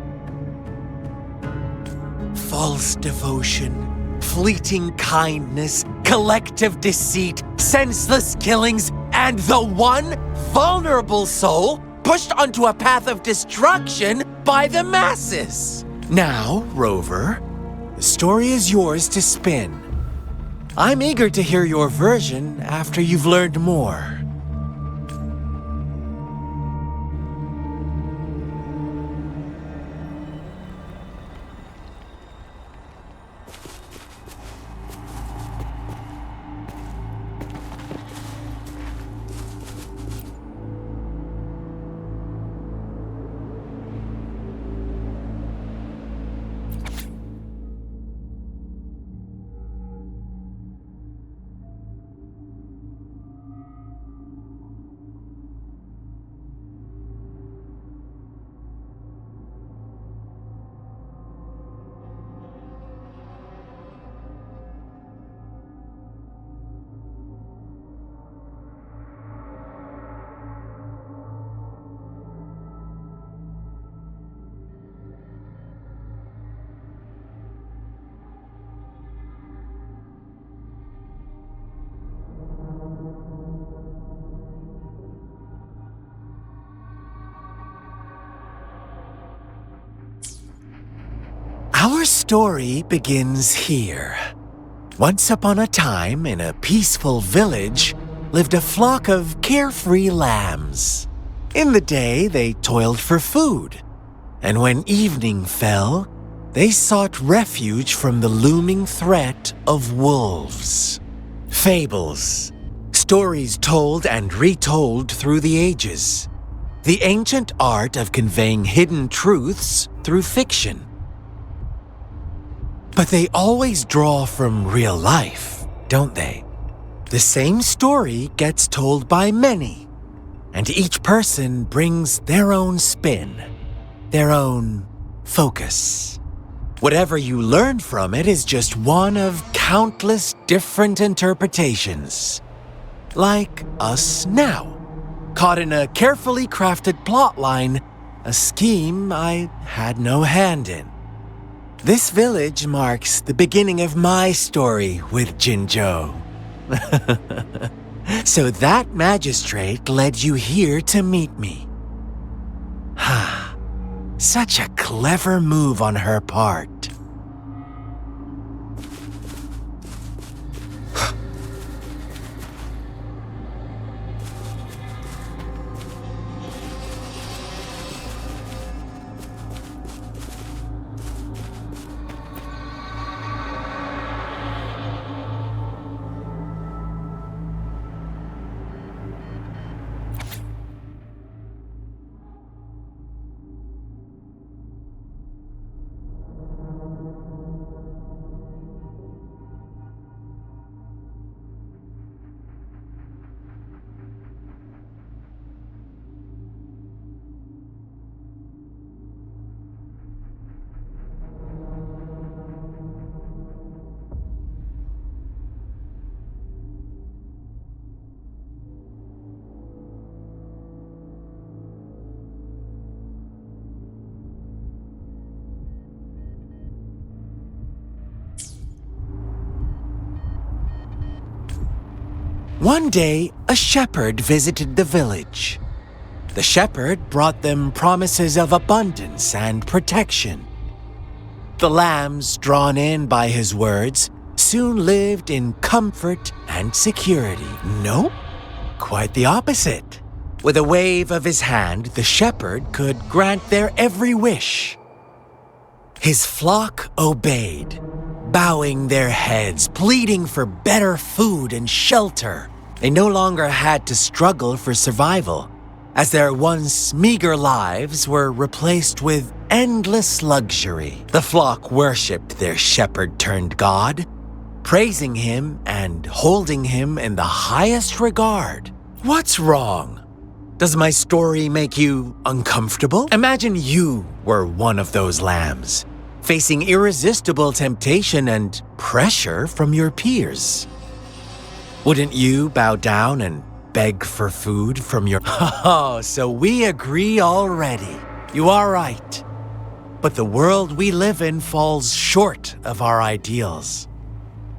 False devotion, fleeting kindness, collective deceit, senseless killings, and the one vulnerable soul pushed onto a path of destruction by the masses. Now, Rover, the story is yours to spin. I'm eager to hear your version after you've learned more. Our story begins here. Once upon a time, in a peaceful village, lived a flock of carefree lambs. In the day, they toiled for food, and when evening fell, they sought refuge from the looming threat of wolves. Fables, stories told and retold through the ages. The ancient art of conveying hidden truths through fiction. But they always draw from real life, don't they? The same story gets told by many, and each person brings their own spin, their own focus. Whatever you learn from it is just one of countless different interpretations. Like us now, caught in a carefully crafted plotline, a scheme I had no hand in. This village marks the beginning of my story with Jinzhou. So that magistrate led you here to meet me. Ha, such a clever move on her part. One day, a shepherd visited the village. The shepherd brought them promises of abundance and protection. The lambs, drawn in by his words, soon lived in comfort and security. No, quite the opposite. With a wave of his hand, the shepherd could grant their every wish. His flock obeyed, bowing their heads, pleading for better food and shelter. They no longer had to struggle for survival, as their once meager lives were replaced with endless luxury. The flock worshipped their shepherd-turned-god, praising him and holding him in the highest regard. What's wrong? Does my story make you uncomfortable? Imagine you were one of those lambs, facing irresistible temptation and pressure from your peers. Wouldn't you bow down and beg for food from your... Oh, so we agree already. You are right. But the world we live in falls short of our ideals.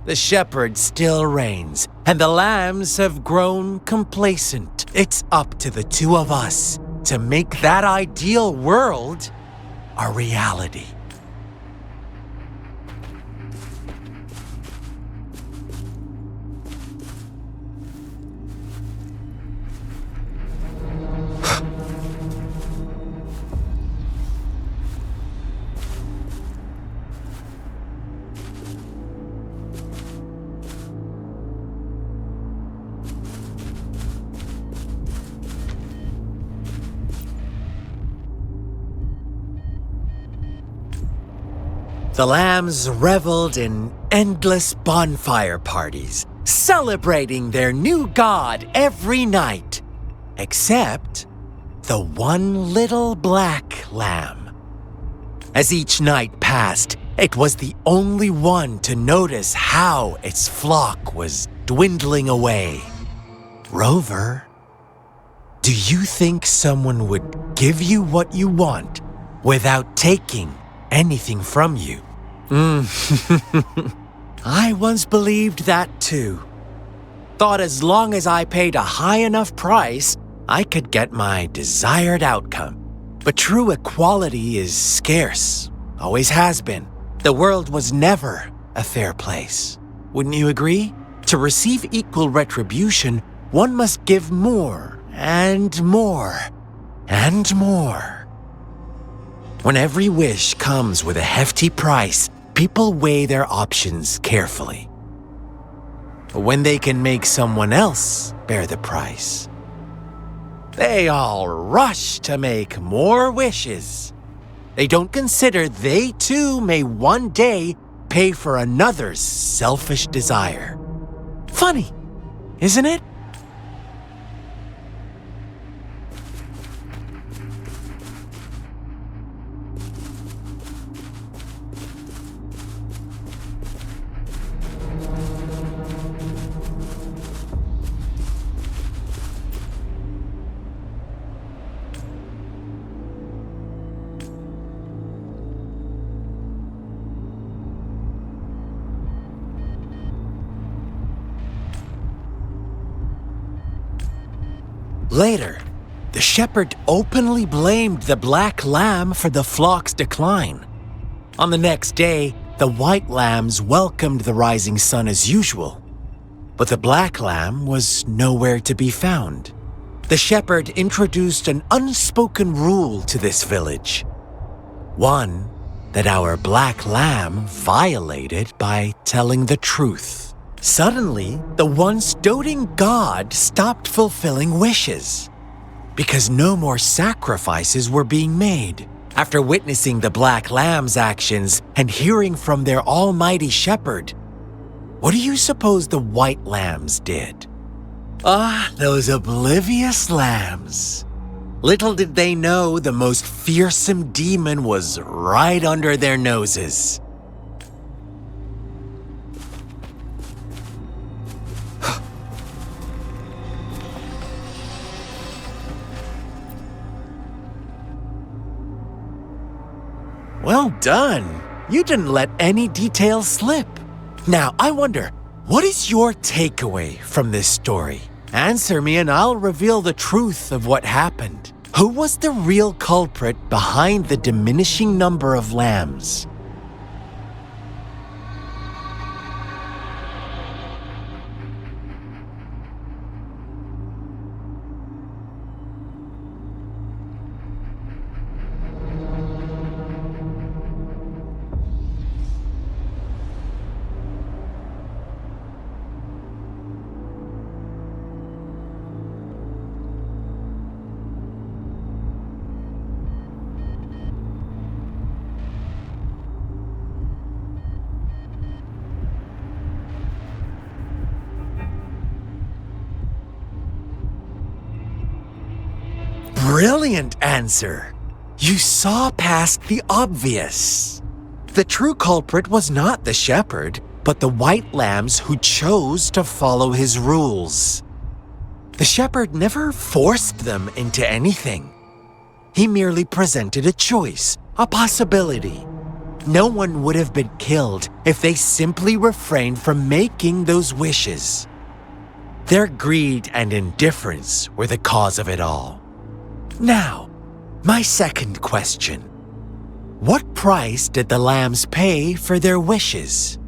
The shepherd still reigns, and the lambs have grown complacent. It's up to the two of us to make that ideal world a reality. The lambs reveled in endless bonfire parties, celebrating their new god every night, except the one little black lamb. As each night passed, it was the only one to notice how its flock was dwindling away. Rover, do you think someone would give you what you want without taking anything from you? I once believed that too. Thought as long as I paid a high enough price, I could get my desired outcome. But true equality is scarce, always has been. The world was never a fair place. Wouldn't you agree? To receive equal retribution, one must give more and more and more. When every wish comes with a hefty price, people weigh their options carefully. When they can make someone else bear the price, they all rush to make more wishes. They don't consider they too may one day pay for another's selfish desire. Funny, isn't it? Later, the shepherd openly blamed the black lamb for the flock's decline. On the next day, the white lambs welcomed the rising sun as usual, but the black lamb was nowhere to be found. The shepherd introduced an unspoken rule to this village. One that our black lamb violated by telling the truth. Suddenly, the once doting god stopped fulfilling wishes because no more sacrifices were being made. After witnessing the black lamb's actions and hearing from their almighty shepherd, what do you suppose the white lambs did? Those oblivious lambs. Little did they know the most fearsome demon was right under their noses. Well done. You didn't let any details slip. Now, I wonder, what is your takeaway from this story? Answer me and I'll reveal the truth of what happened. Who was the real culprit behind the diminishing number of lambs? Brilliant answer. You saw past the obvious. The true culprit was not the shepherd, but the white lambs who chose to follow his rules. The shepherd never forced them into anything. He merely presented a choice, a possibility. No one would have been killed if they simply refrained from making those wishes. Their greed and indifference were the cause of it all. Now, my second question. What price did the lambs pay for their wishes?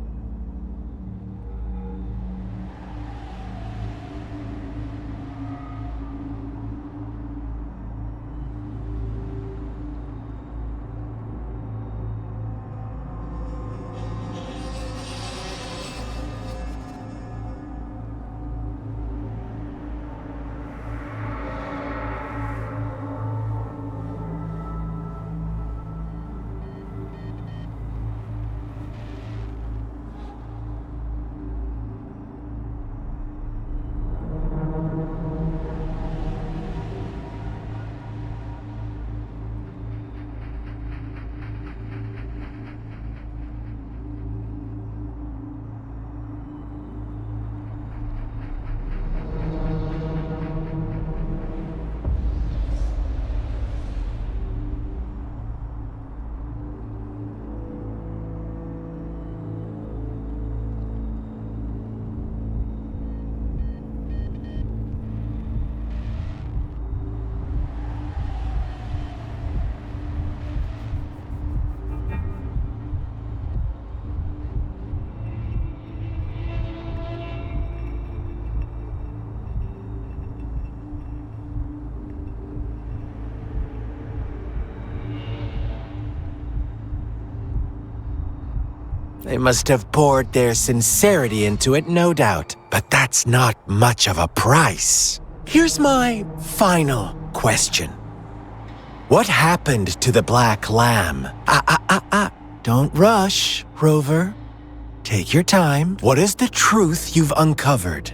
They must have poured their sincerity into it, no doubt. But that's not much of a price. Here's my final question. What happened to the black lamb? Don't rush, Rover. Take your time. What is the truth you've uncovered?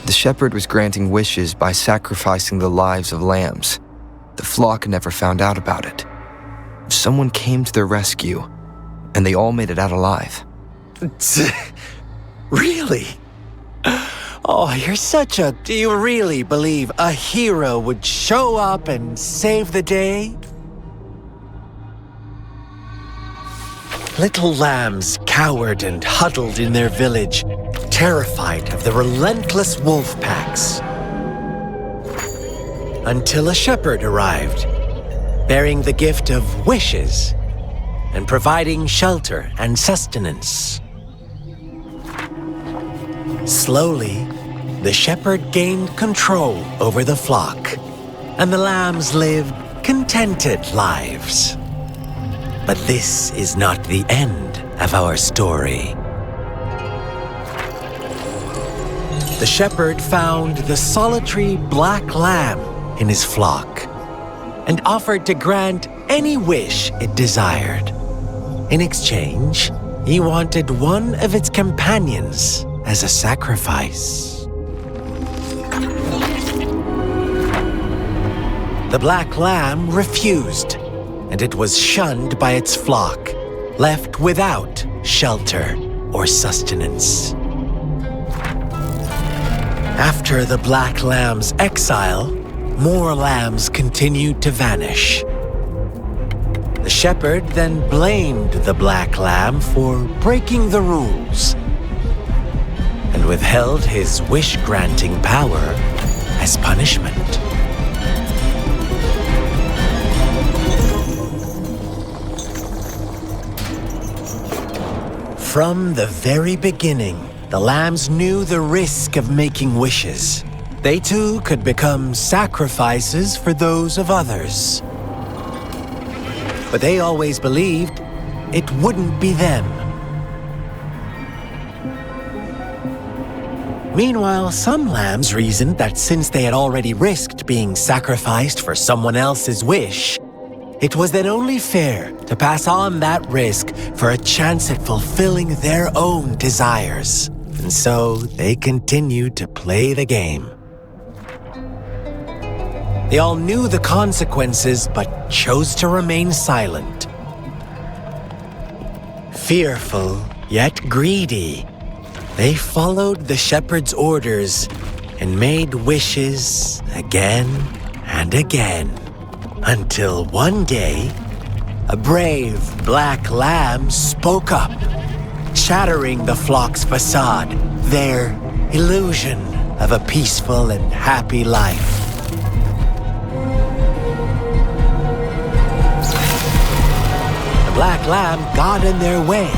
The shepherd was granting wishes by sacrificing the lives of lambs. The flock never found out about it. Someone came to their rescue, and they all made it out alive. Really? Oh, you're such a... Do you really believe a hero would show up and save the day? Little lambs cowered and huddled in their village, terrified of the relentless wolf packs. Until a shepherd arrived, bearing the gift of wishes and providing shelter and sustenance. Slowly, the shepherd gained control over the flock, and the lambs lived contented lives. But this is not the end of our story. The shepherd found the solitary black lamb in his flock and offered to grant any wish it desired. In exchange, he wanted one of its companions as a sacrifice. The black lamb refused, and it was shunned by its flock, left without shelter or sustenance. After the black lamb's exile, more lambs continued to vanish. The shepherd then blamed the black lamb for breaking the rules and withheld his wish-granting power as punishment. From the very beginning, the lambs knew the risk of making wishes. They too could become sacrifices for those of others. But they always believed it wouldn't be them. Meanwhile, some lambs reasoned that since they had already risked being sacrificed for someone else's wish, it was then only fair to pass on that risk for a chance at fulfilling their own desires. And so they continued to play the game. They all knew the consequences, but chose to remain silent. Fearful, yet greedy, they followed the shepherd's orders and made wishes again and again, until one day, a brave black lamb spoke up, shattering the flock's facade, their illusion of a peaceful and happy life. The black lamb got in their way,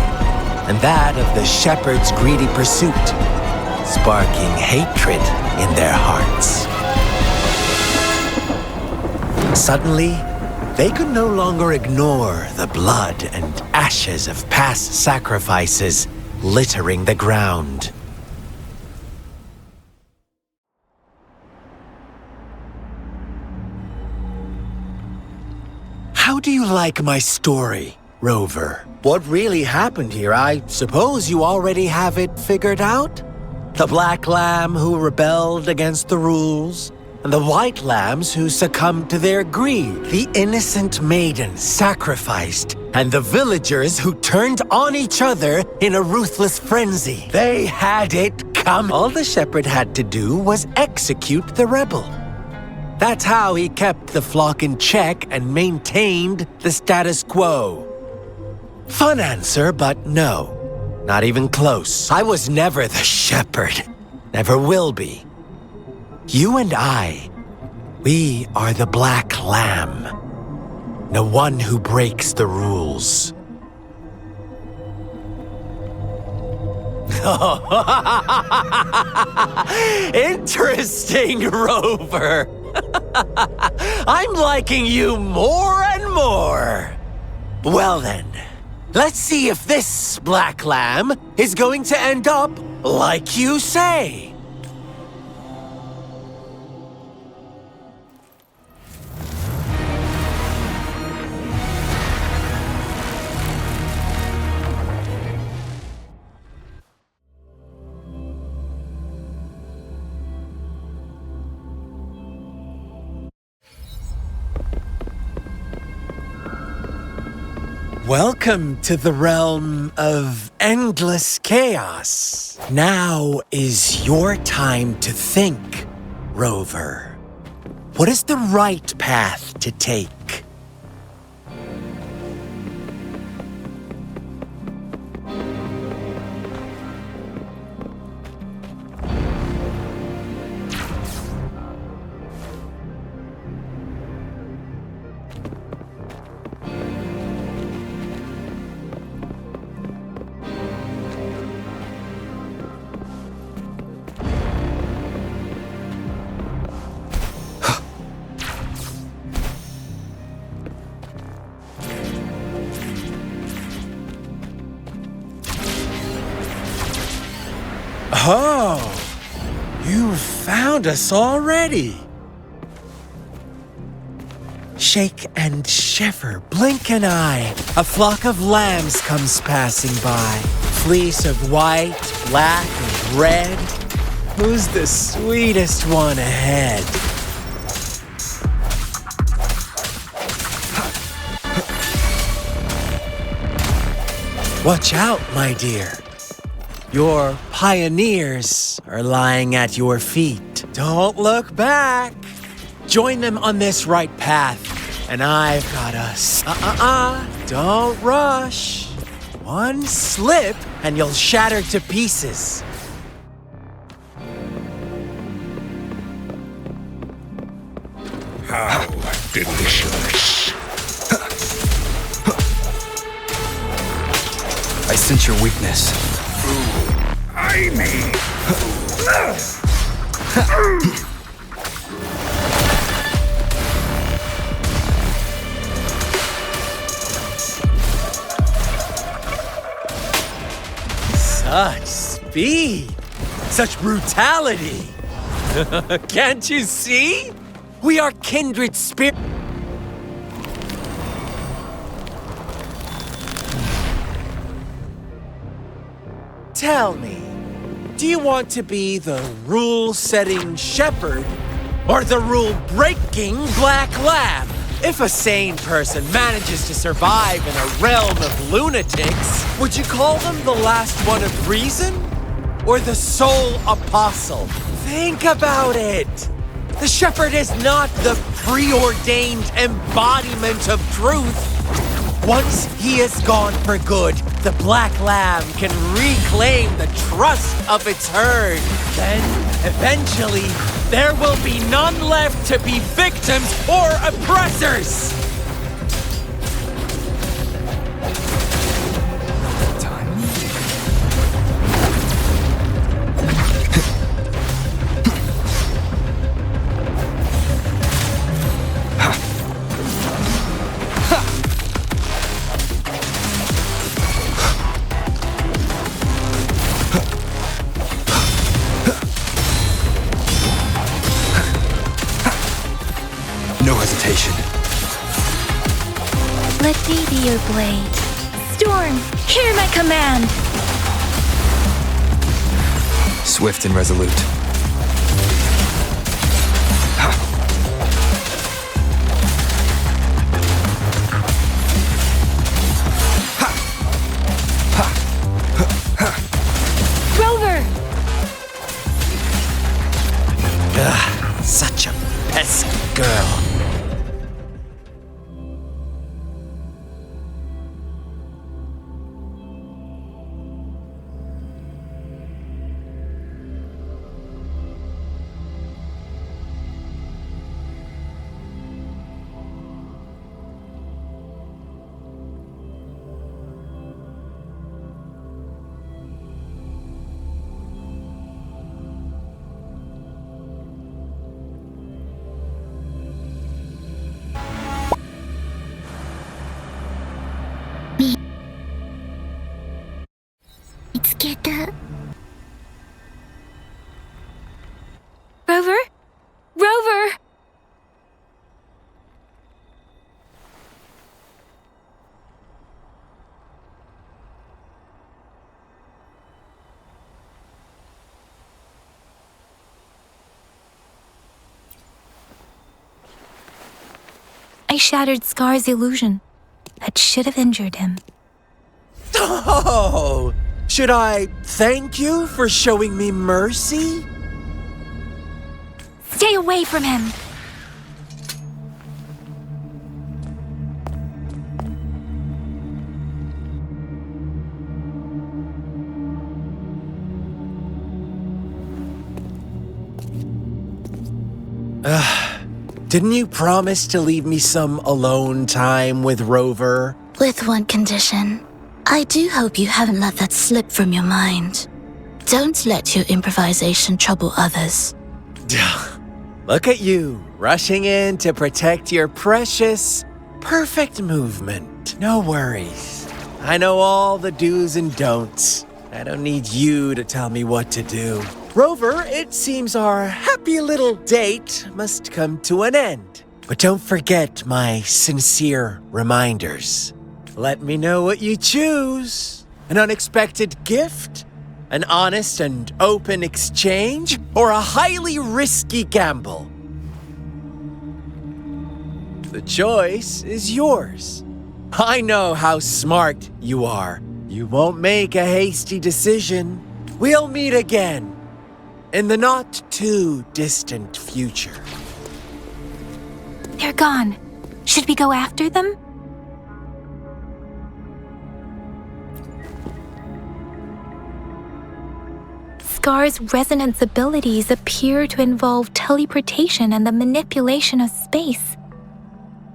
and that of the shepherd's greedy pursuit, sparking hatred in their hearts. Suddenly, they could no longer ignore the blood and ashes of past sacrifices littering the ground. How do you like my story, Rover? What really happened here? I suppose you already have it figured out? The black lamb who rebelled against the rules, and the white lambs who succumbed to their greed. The innocent maiden sacrificed, and the villagers who turned on each other in a ruthless frenzy. They had it coming. All the shepherd had to do was execute the rebel. That's how he kept the flock in check and maintained the status quo. Fun answer, but no. Not even close. I was never the shepherd. Never will be. You and I, we are the black lamb. The one who breaks the rules. Interesting, Rover. I'm liking you more and more. Well then, let's see if this black lamb is going to end up like you say. Welcome to the realm of endless chaos. Now is your time to think, Rover. What is the right path to take? Oh, you found us already. Shake and shiver, blink an eye. A flock of lambs comes passing by. Fleece of white, black, and red. Who's the sweetest one ahead? Watch out, my dear. Your pioneers are lying at your feet. Don't look back. Join them on this right path, and I've got us. Don't rush. One slip, and you'll shatter to pieces. How delicious. I sense your weakness. I mean. Such speed. Such brutality. Can't you see? We are kindred spirits. Tell me, do you want to be the rule-setting shepherd or the rule-breaking black lab? If a sane person manages to survive in a realm of lunatics, would you call them the last one of reason or the sole apostle? Think about it. The shepherd is not the preordained embodiment of truth. Once he is gone for good, the black lamb can reclaim the trust of its herd. Then, eventually, there will be none left to be victims or oppressors! No hesitation. Let me be your blade. Storm, hear my command! Swift and resolute. Rover! Such a pesky girl. Rover? Rover! I shattered Scar's illusion. that should have injured him. Oh! Should I thank you for showing me mercy? Stay away from him! Didn't you promise to leave me some alone time with Rover? With one condition. I do hope you haven't let that slip from your mind. Don't let your improvisation trouble others. Look at you, rushing in to protect your precious, perfect movement. No worries. I know all the do's and don'ts. I don't need you to tell me what to do. Rover, it seems our happy little date must come to an end. But don't forget my sincere reminders. Let me know what you choose. An unexpected gift? An honest and open exchange? Or a highly risky gamble? The choice is yours. I know how smart you are. You won't make a hasty decision. We'll meet again in the not-too-distant future. They're gone. Should we go after them? Scar's resonance abilities appear to involve teleportation and the manipulation of space.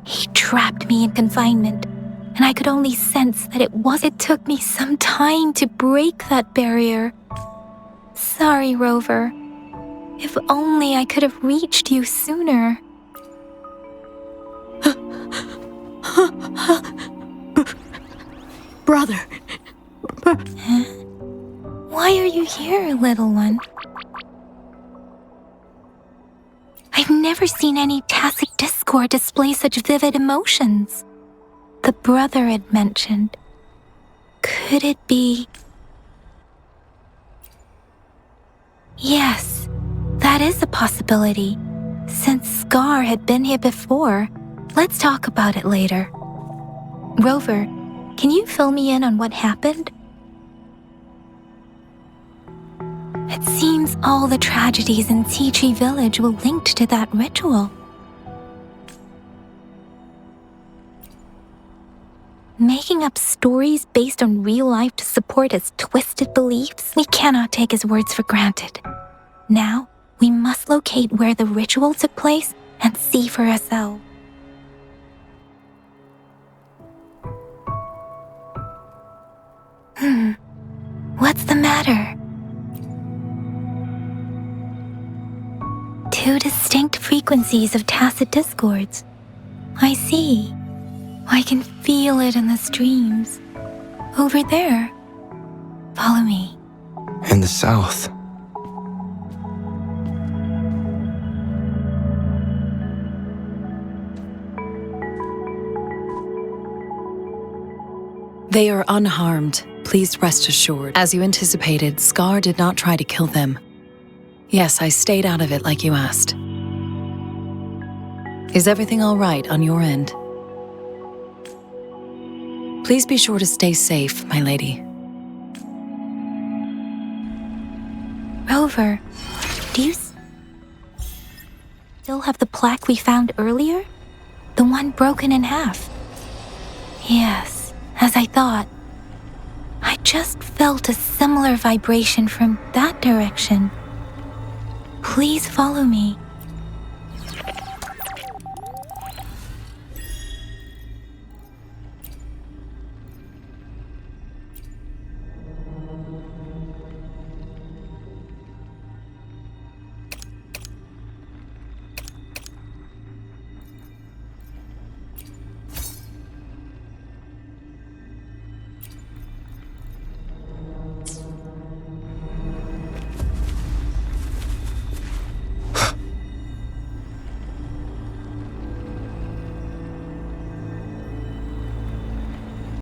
He trapped me in confinement, and I could only sense that it took me some time to break that barrier. Sorry, Rover. If only I could have reached you sooner. Brother. Why are you here, little one? I've never seen any tacit discord display such vivid emotions. The brother had mentioned. Could it be? Yes, that is a possibility. Since Scar had been here before, let's talk about it later. Rover, can you fill me in on what happened? It seems all the tragedies in Tea Tree Village were linked to that ritual. Making up stories based on real life to support his twisted beliefs, we cannot take his words for granted. Now, we must locate where the ritual took place and see for ourselves. What's the matter? Two distinct frequencies of tacit discords. I see. I can feel it in the streams. Over there. Follow me. In the south. They are unharmed. Please rest assured. As you anticipated, Scar did not try to kill them. Yes, I stayed out of it like you asked. Is everything all right on your end? Please be sure to stay safe, my lady. Rover, do you still have the plaque we found earlier? The one broken in half? Yes, as I thought. I just felt a similar vibration from that direction. Please follow me.